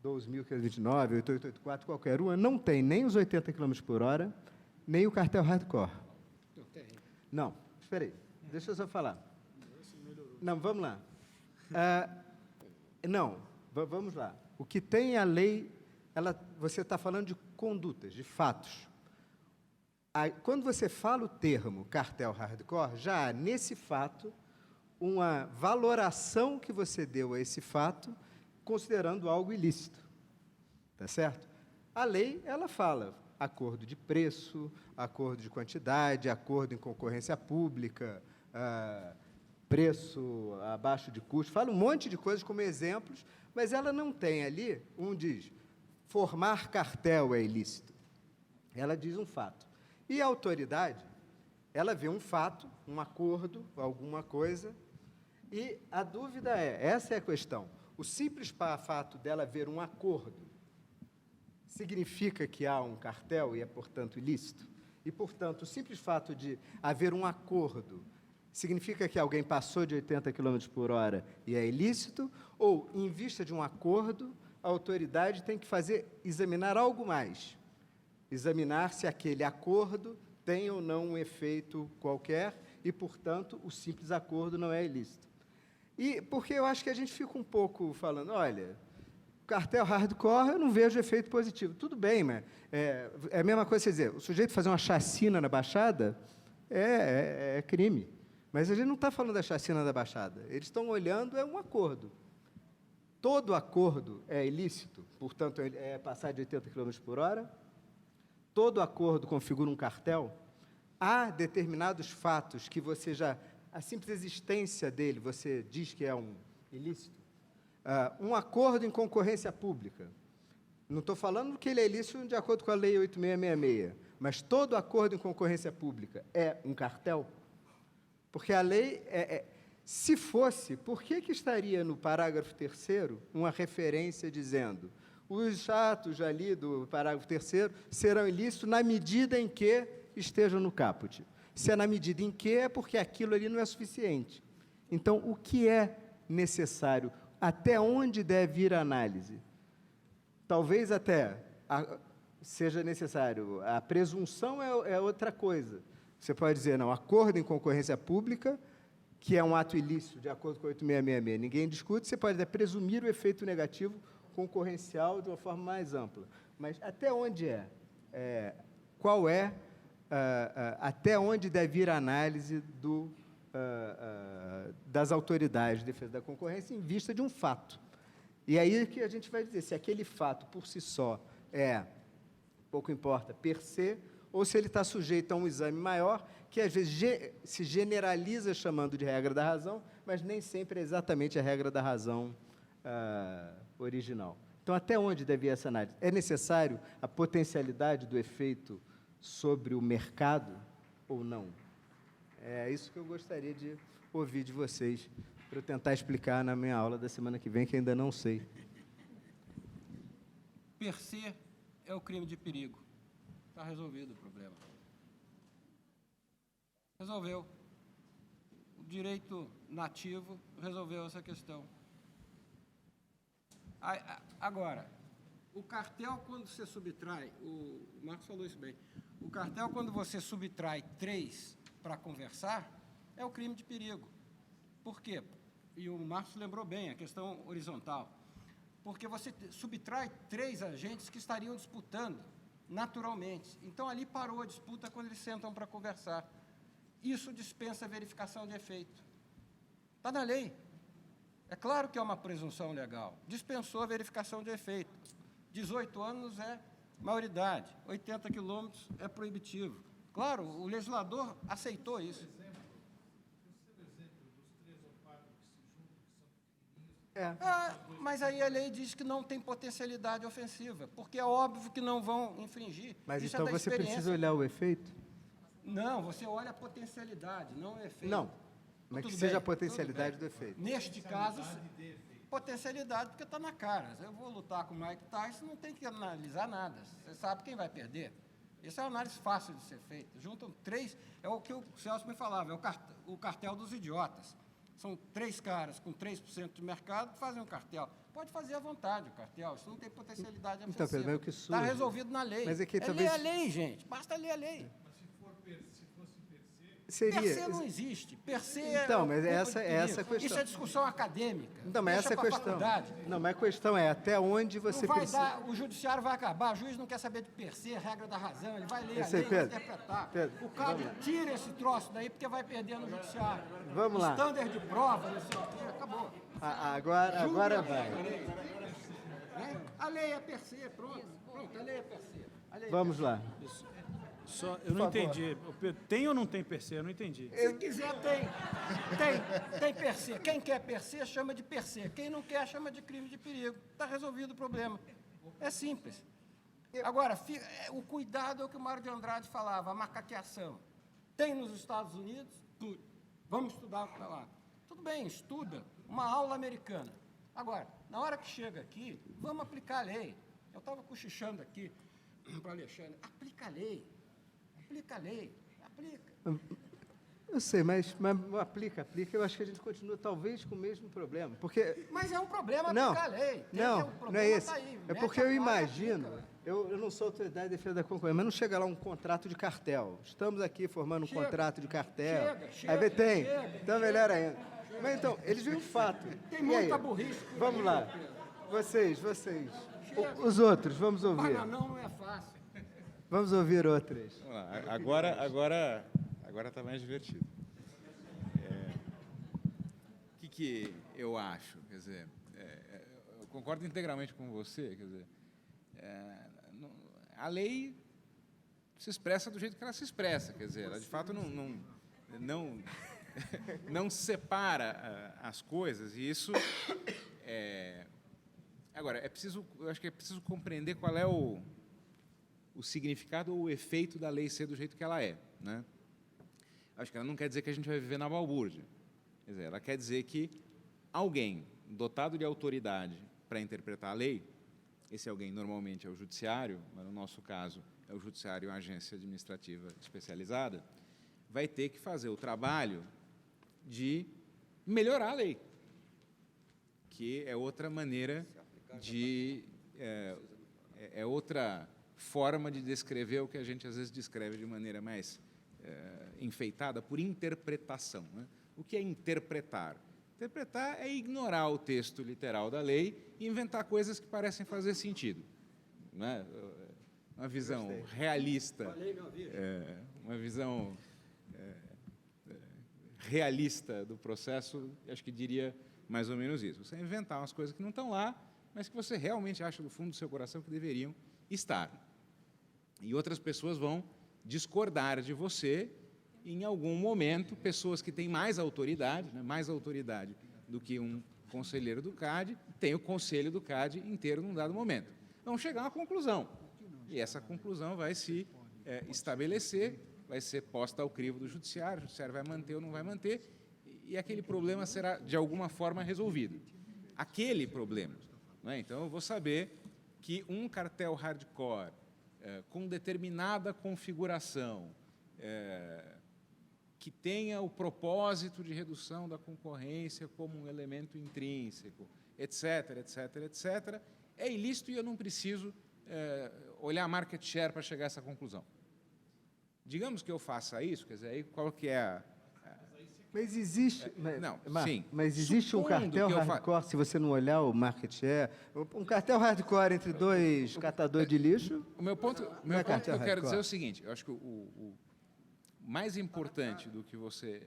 12.529, 8884, qualquer uma, não tem nem os 80 km por hora, nem o cartel hardcore. Não, espera aí, deixa eu só falar. Não, vamos lá. Vamos lá. O que tem a lei, você está falando de condutas, de fatos. Quando você fala o termo cartel hardcore, já há nesse fato uma valoração que você deu a esse fato, considerando algo ilícito. Tá certo? A lei, ela fala acordo de preço, acordo de quantidade, acordo em concorrência pública, preço abaixo de custo, fala um monte de coisas como exemplos, mas ela não tem ali, diz, formar cartel é ilícito. Ela diz um fato. E a autoridade, ela vê um fato, um acordo, alguma coisa, e a dúvida essa é a questão, o simples fato dela ver um acordo significa que há um cartel e é, portanto, ilícito? E, portanto, o simples fato de haver um acordo significa que alguém passou de 80 km por hora e é ilícito? Ou, em vista de um acordo, a autoridade tem que examinar algo mais? Examinar se aquele acordo tem ou não um efeito qualquer e, portanto, o simples acordo não é ilícito. E porque eu acho que a gente fica um pouco falando, olha, cartel hardcore eu não vejo efeito positivo. Tudo bem, mas é a mesma coisa, quer dizer, o sujeito fazer uma chacina na Baixada é crime. Mas a gente não está falando da chacina da Baixada. Eles estão olhando, um acordo. Todo acordo é ilícito, portanto, é passar de 80 km por hora. Todo acordo configura um cartel. Há determinados fatos que você a simples existência dele, você diz que é um ilícito. Um acordo em concorrência pública. Não estou falando que ele é ilícito de acordo com a Lei 8666, mas todo acordo em concorrência pública é um cartel? Porque a lei, se fosse, por que estaria no parágrafo 3º uma referência dizendo os atos ali do parágrafo 3º serão ilícitos na medida em que estejam no caput? Se é na medida em que, é porque aquilo ali não é suficiente. Então, o que é necessário? Até onde deve ir a análise? Talvez até seja necessário. A presunção é outra coisa. Você pode dizer, não, acordo em concorrência pública, que é um ato ilícito, de acordo com 8666, ninguém discute, você pode até presumir o efeito negativo concorrencial de uma forma mais ampla. Mas até onde até onde deve ir a análise das autoridades de defesa da concorrência em vista de um fato? E aí que a gente vai dizer se aquele fato por si só pouco importa, per se, ou se ele está sujeito a um exame maior, que às vezes se generaliza chamando de regra da razão, mas nem sempre é exatamente a regra da razão original. Então, até onde deve ir essa análise? É necessário a potencialidade do efeito sobre o mercado ou não? É isso que eu gostaria de ouvir de vocês, para eu tentar explicar na minha aula da semana que vem, que ainda não sei. Per se é o crime de perigo. Está resolvido o problema. Resolveu. O direito nativo resolveu essa questão. Agora, o cartel, quando você subtrai, o Marcos falou isso bem, o cartel, quando você subtrai 3 para conversar, é o crime de perigo. Por quê? e o Marcos lembrou bem, a questão horizontal. Porque você subtrai 3 agentes que estariam disputando naturalmente. Então, ali parou a disputa quando eles sentam para conversar. Isso dispensa verificação de efeito. Está na lei. É claro que é uma presunção legal. Dispensou a verificação de efeito. 18 anos é maioridade, 80 quilômetros é proibitivo. Claro, o legislador aceitou isso. Mas aí a lei diz que não tem potencialidade ofensiva, porque é óbvio que não vão infringir. Mas Isso então é da você experiência. precisa olhar o efeito? Não, você olha a potencialidade, não o efeito. Não, mas que Tudo seja a bem, potencialidade tudo do bem. efeito. Neste caso, potencialidade, porque está na cara. Eu vou lutar com o Mike Tyson, não tem que analisar nada. Você sabe quem vai perder. Isso é uma análise fácil de ser feita. Juntam 3, é o que o Celso me falava, é o cartel dos idiotas. São 3 caras com 3% de mercado que fazem um cartel. Pode fazer à vontade o cartel, isso não tem potencialidade Então, ofensiva. pelo menos que surge. Está resolvido na lei. Mas é que ler talvez- a lei, gente. Basta ler a lei. Seria. Per se não existe. Per se Então, é mas essa é a questão. Isso é discussão acadêmica. Não, mas Deixa essa é a pra questão. faculdade. Não, mas a questão é até onde você Não vai precisa. dar, o judiciário vai acabar, o juiz não quer saber de per se, regra da razão, ele vai ler Eu a sei, lei e vai Pedro. interpretar. Pedro, O CAD tira esse troço daí porque vai perder no judiciário. Vamos lá. Standard de prova, não sei o quê, acabou. Agora vai. Né? A lei é per se, pronto, a lei é per se. A lei é Vamos lá. Eu não entendi. Pedro, tem ou não tem per se? Eu não entendi. Se quiser, tem per se. Quem quer per se, chama de per se. Quem não quer, chama de crime de perigo. Está resolvido o problema. É simples. Agora, o cuidado é o que o Mário de Andrade falava, a macaqueação. Tem nos Estados Unidos, tudo. Vamos estudar o que está lá. Tudo bem, estuda. Uma aula americana. Agora, na hora que chega aqui, vamos aplicar a lei. Eu estava cochichando aqui para o Alexandre. Aplica a lei. Aplica a lei. Aplica. Eu sei, mas aplica. Eu acho que a gente continua talvez com o mesmo problema. Porque. Mas é um problema Não, aplicar a lei. não é esse. Tá aí. É Mete porque a eu vara e imagino, aplica. eu não sou autoridade de defesa da concorrência, mas não chega lá um contrato de cartel. Estamos aqui formando um Chega. contrato de cartel. Chega, Aí vem, tem. chega, Então melhor ainda. Mas então, eles veem um fato. Tem E muita aí? burrice por Vamos aí, lá. Vocês. Os outros, vamos ouvir. Bananão não é fácil. Vamos ouvir outras. Vamos lá. Agora está mais divertido. O que eu acho? Quer dizer, eu concordo integralmente com você. Quer dizer, a lei se expressa do jeito que ela se expressa. Quer dizer, ela de fato não separa as coisas. E isso agora eu acho que é preciso compreender qual é o significado ou o efeito da lei ser do jeito que ela é, né? Acho que ela não quer dizer que a gente vai viver na balbúrdia. Quer dizer, ela quer dizer que alguém dotado de autoridade para interpretar a lei, esse alguém normalmente é o judiciário, mas no nosso caso é o judiciário e uma agência administrativa especializada, vai ter que fazer o trabalho de melhorar a lei, que é outra maneira de... é outra forma de descrever o que a gente às vezes descreve de maneira mais enfeitada por interpretação, né? O que é interpretar? Interpretar é ignorar o texto literal da lei e inventar coisas que parecem fazer sentido, né? Uma visão realista, uma visão realista do processo, acho que diria mais ou menos isso. Você inventar umas coisas que não estão lá, mas que você realmente acha do fundo do seu coração que deveriam estar. E outras pessoas vão discordar de você, e em algum momento, pessoas que têm mais autoridade, né, mais autoridade do que um conselheiro do CAD, têm o conselho do CAD inteiro num dado momento. Vão chegar a uma conclusão, e essa conclusão vai se estabelecer, vai ser posta ao crivo do judiciário, o judiciário vai manter ou não vai manter, e aquele problema será, de alguma forma, resolvido. Aquele problema. Não é? Então, eu vou saber que um cartel hardcore, com determinada configuração, que tenha o propósito de redução da concorrência como um elemento intrínseco, etc., etc., etc., é ilícito e eu não preciso olhar market share para chegar a essa conclusão. Digamos que eu faça isso, quer dizer, aí qual que é Mas existe, não, Marco, sim. mas existe um Supondo cartel que eu hardcore, se você não olhar o market share, um cartel hardcore entre dois catadores de lixo? O meu ponto, é que cartel eu quero dizer é hardcore. o seguinte, eu acho que o mais importante do que você...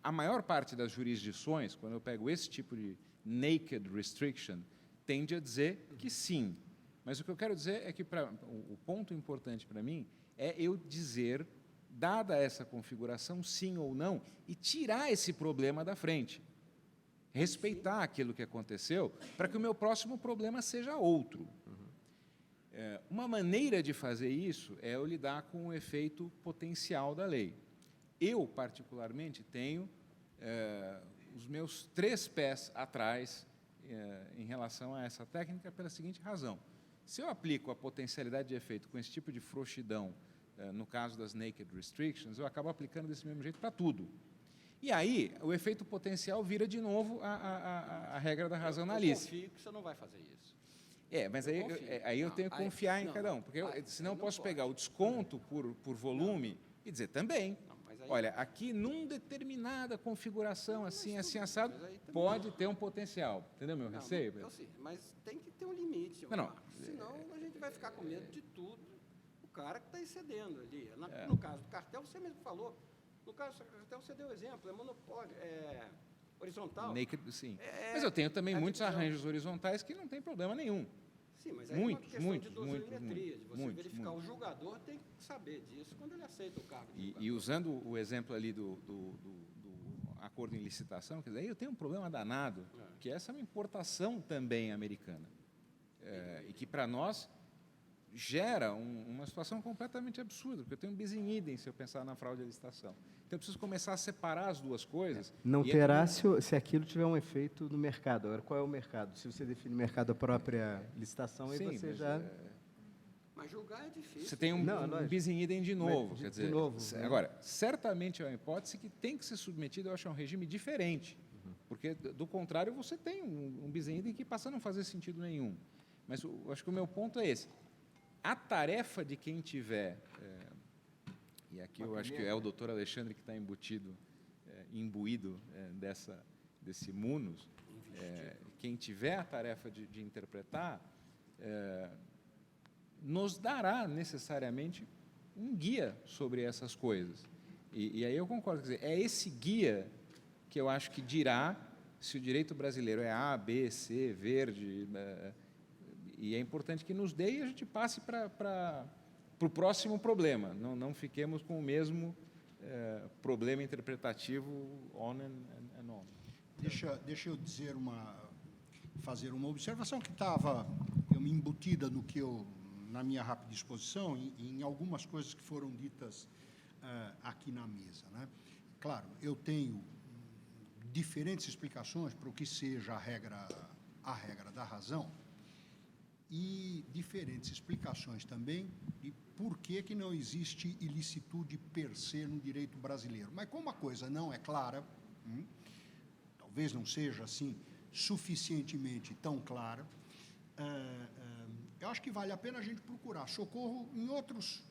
A maior parte das jurisdições, quando eu pego esse tipo de naked restriction, tende a dizer que sim. Mas o que eu quero dizer é que o ponto importante para mim é eu dizer, dada essa configuração, sim ou não, e tirar esse problema da frente. Respeitar aquilo que aconteceu para que o meu próximo problema seja outro. Uma maneira de fazer isso é eu lidar com o efeito potencial da lei. Eu, particularmente, tenho os meus 3 pés atrás em relação a essa técnica pela seguinte razão. Se eu aplico a potencialidade de efeito com esse tipo de frouxidão, no caso das naked restrictions, eu acabo aplicando desse mesmo jeito para tudo. E aí, o efeito potencial vira de novo a regra da razão na Alice. Eu confio que você não vai fazer isso. Mas aí eu tenho que confiar em cada um, porque senão eu posso pegar o desconto por volume e dizer também, olha, aqui num determinada configuração, assim assado, pode ter um potencial. Entendeu meu receio? Eu sei, mas tem que ter um limite. Não. Senão a gente vai ficar com medo de tudo. O cara que está excedendo ali. No caso do cartel, você mesmo falou. No caso do cartel, você deu exemplo, é monopólio, é horizontal. Naked, sim. Mas eu tenho também muitos arranjos horizontais que não tem problema nenhum. Sim, mas aí é uma questão de dosimetria, de você verificar. Muito. O julgador tem que saber disso quando ele aceita o cargo. E usando o exemplo ali do acordo em licitação, quer dizer, aí eu tenho um problema danado, que essa é uma importação também americana, e que para nós gera uma situação completamente absurda, porque eu tenho um bis in idem se eu pensar na fraude à licitação. Então, eu preciso começar a separar as duas coisas. Não terá se aquilo tiver um efeito no mercado. Agora, qual é o mercado? Se você define o mercado a própria licitação, aí Sim, você já... Mas julgar é difícil. Você tem um bis in idem de novo. Quer dizer, agora, certamente é uma hipótese que tem que ser submetida, eu acho, a um regime diferente, porque, do contrário, você tem um bis in idem que passa a não fazer sentido nenhum. Mas eu acho que o meu ponto é esse. A tarefa de quem tiver, e aqui eu acho que é o doutor Alexandre que está imbuído desse munus, quem tiver a tarefa de interpretar, nos dará necessariamente um guia sobre essas coisas. E aí eu concordo, quer dizer, é esse guia que eu acho que dirá se o direito brasileiro é A, B, C, verde, e é importante que nos dê e a gente passe para o próximo problema. Não fiquemos com o mesmo problema interpretativo on and on. Deixa eu fazer uma observação que estava embutida na minha rápida exposição e em algumas coisas que foram ditas aqui na mesa, né? Claro, eu tenho diferentes explicações para o que seja a regra da razão, e diferentes explicações também de por que não existe ilicitude per se no direito brasileiro. Mas como a coisa não é clara, talvez não seja assim suficientemente tão clara, eu acho que vale a pena a gente procurar socorro em outros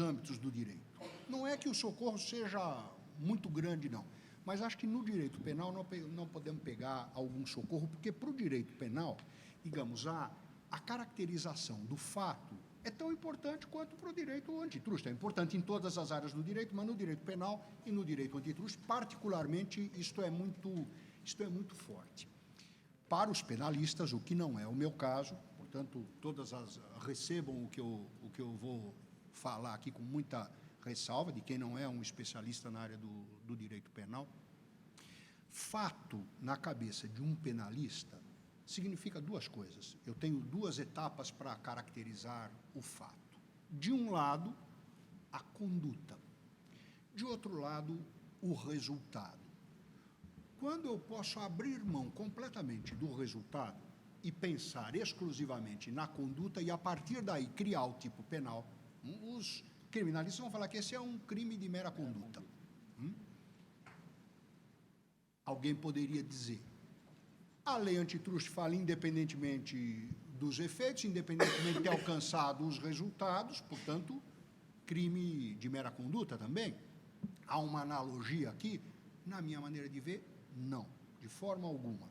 âmbitos do direito. Não é que o socorro seja muito grande, não, mas acho que no direito penal não podemos pegar algum socorro, porque para o direito penal, digamos, a caracterização do fato é tão importante quanto para o direito antitruste. É importante em todas as áreas do direito, mas no direito penal e no direito antitruste, particularmente, isto é muito forte. Para os penalistas, o que não é o meu caso, portanto, recebam o que eu vou falar aqui com muita ressalva, de quem não é um especialista na área do direito penal. Fato na cabeça de um penalista significa duas coisas. Eu tenho 2 etapas para caracterizar o fato. De um lado, a conduta. De outro lado, o resultado. Quando eu posso abrir mão completamente do resultado e pensar exclusivamente na conduta e, a partir daí, criar o tipo penal, os criminalistas vão falar que esse é um crime de mera conduta. Alguém poderia dizer: a lei antitruste fala independentemente dos efeitos, independentemente de ter alcançado os resultados, portanto, crime de mera conduta também. Há uma analogia aqui Na minha maneira de ver, não, de forma alguma.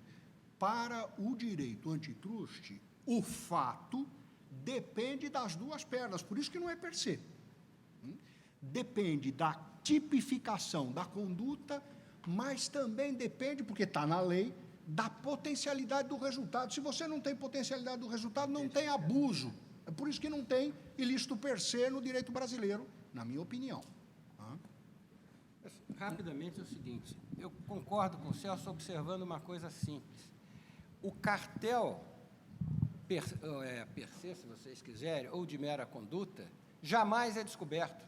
Para o direito antitruste, o fato depende das duas pernas, por isso que não é per se. Depende da tipificação da conduta, mas também depende, porque está na lei, da potencialidade do resultado. Se você não tem potencialidade do resultado, não tem abuso. É por isso que não tem ilícito per se no direito brasileiro, na minha opinião. Rapidamente é o seguinte, eu concordo com o Celso observando uma coisa simples. O cartel per se, se vocês quiserem, ou de mera conduta, jamais é descoberto.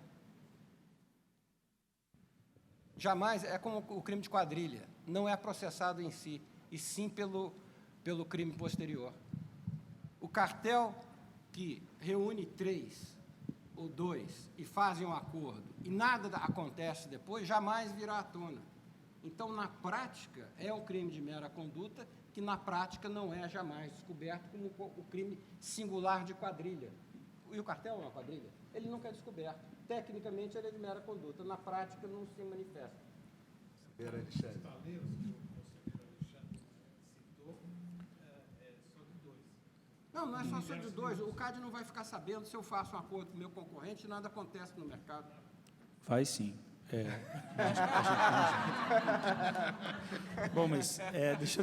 Jamais, é como o crime de quadrilha, não é processado em si, e sim pelo crime posterior. O cartel que reúne 3 ou 2 e fazem um acordo e nada acontece depois, jamais virá à tona. Então, na prática, é um crime de mera conduta que, na prática, não é jamais descoberto como o crime singular de quadrilha. E o cartel é uma quadrilha? Ele nunca é descoberto. Tecnicamente, ele é de mera conduta. Na prática, não se manifesta. Não é só sobre 2. O CAD não vai ficar sabendo se eu faço um acordo com o meu concorrente e nada acontece no mercado. Vai sim. Bom, mas deixa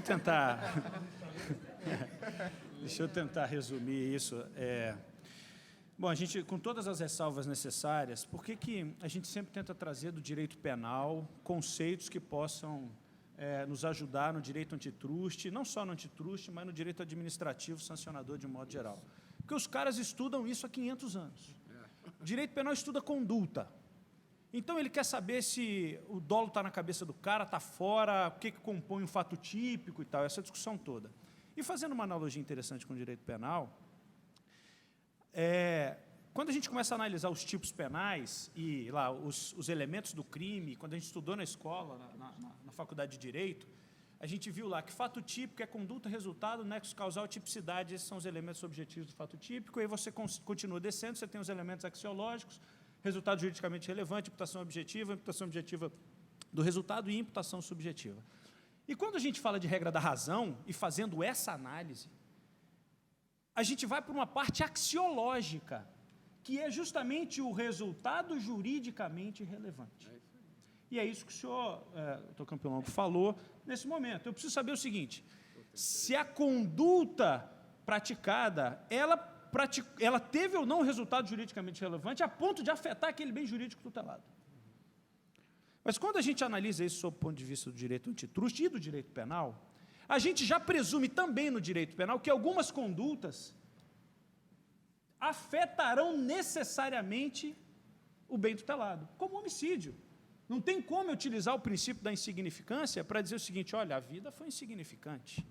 eu tentar resumir isso. Bom, a gente, com todas as ressalvas necessárias, por que a gente sempre tenta trazer do direito penal conceitos que possam nos ajudar no direito antitruste, não só no antitruste, mas no direito administrativo sancionador de um modo geral? Porque os caras estudam isso há 500 anos. O direito penal estuda conduta. Então, ele quer saber se o dolo está na cabeça do cara, está fora, o que compõe um fato típico e tal, essa discussão toda. E fazendo uma analogia interessante com o direito penal, quando a gente começa a analisar os tipos penais e lá os elementos do crime, quando a gente estudou na escola, na faculdade de Direito, a gente viu lá que fato típico é conduta, resultado, nexo causal, tipicidade, esses são os elementos objetivos do fato típico, e aí você continua descendo, você tem os elementos axiológicos, resultado juridicamente relevante, imputação objetiva do resultado e imputação subjetiva. E quando a gente fala de regra da razão, e fazendo essa análise, a gente vai para uma parte axiológica, que é justamente o resultado juridicamente relevante. E é isso que o senhor, Dr. Campilongo, falou nesse momento. Eu preciso saber o seguinte, se a conduta praticada, ela teve ou não resultado juridicamente relevante a ponto de afetar aquele bem jurídico tutelado. Mas quando a gente analisa isso sob o ponto de vista do direito antitruste e do direito penal, a gente já presume também no direito penal que algumas condutas afetarão necessariamente o bem tutelado, como o homicídio. Não tem como eu utilizar o princípio da insignificância para dizer o seguinte, olha, a vida foi insignificante.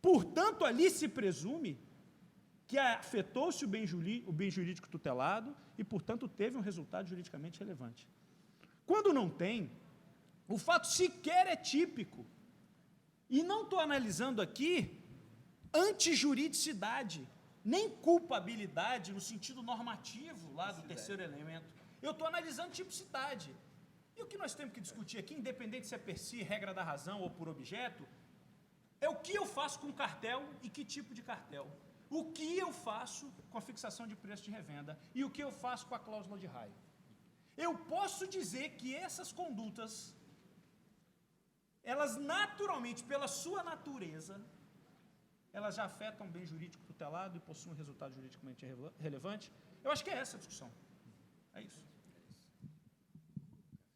Portanto, ali se presume que afetou-se o bem jurídico tutelado e, portanto, teve um resultado juridicamente relevante. Quando não tem, o fato sequer é típico. E não estou analisando aqui antijuridicidade, nem culpabilidade no sentido normativo lá do terceiro elemento. Eu estou analisando tipicidade. E o que nós temos que discutir aqui, independente se é per se, regra da razão ou por objeto, é o que eu faço com o cartel e que tipo de cartel. O que eu faço com a fixação de preço de revenda e o que eu faço com a cláusula de raio. Eu posso dizer que essas condutas, elas naturalmente, pela sua natureza, elas já afetam o bem jurídico tutelado e possuem um resultado juridicamente relevante? Eu acho que é essa a discussão. É isso.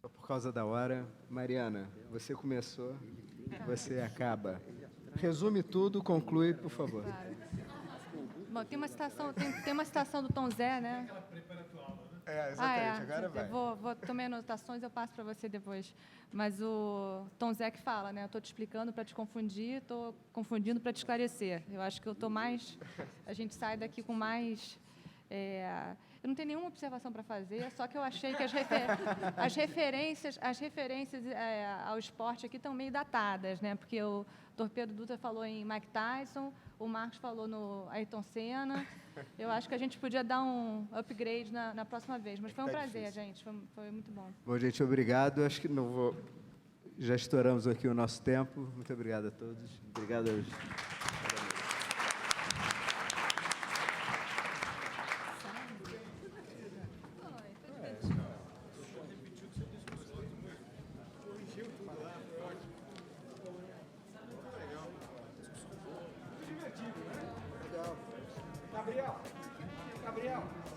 Só por causa da hora, Mariana, você começou, você acaba. Resume tudo, conclui, por favor. Claro. Bom, tem uma citação do Tom Zé, né? Exatamente, agora vai. Tomei anotações, eu passo para você depois. Mas o Tom Zé que fala, né? Eu estou te explicando para te confundir, estou confundindo para te esclarecer. Eu acho que eu estou mais... A gente sai daqui com mais... eu não tenho nenhuma observação para fazer, só que eu achei que as referências ao esporte aqui estão meio datadas, né? Porque o Torpedo Dutra falou em Mike Tyson, o Marcos falou no Ayrton Senna. Eu acho que a gente podia dar um upgrade na próxima vez, mas foi um prazer, gente, foi muito bom. Bom, gente, obrigado. Acho que não vou já estouramos aqui o nosso tempo. Muito obrigado a todos. Obrigado aos... Gabriel.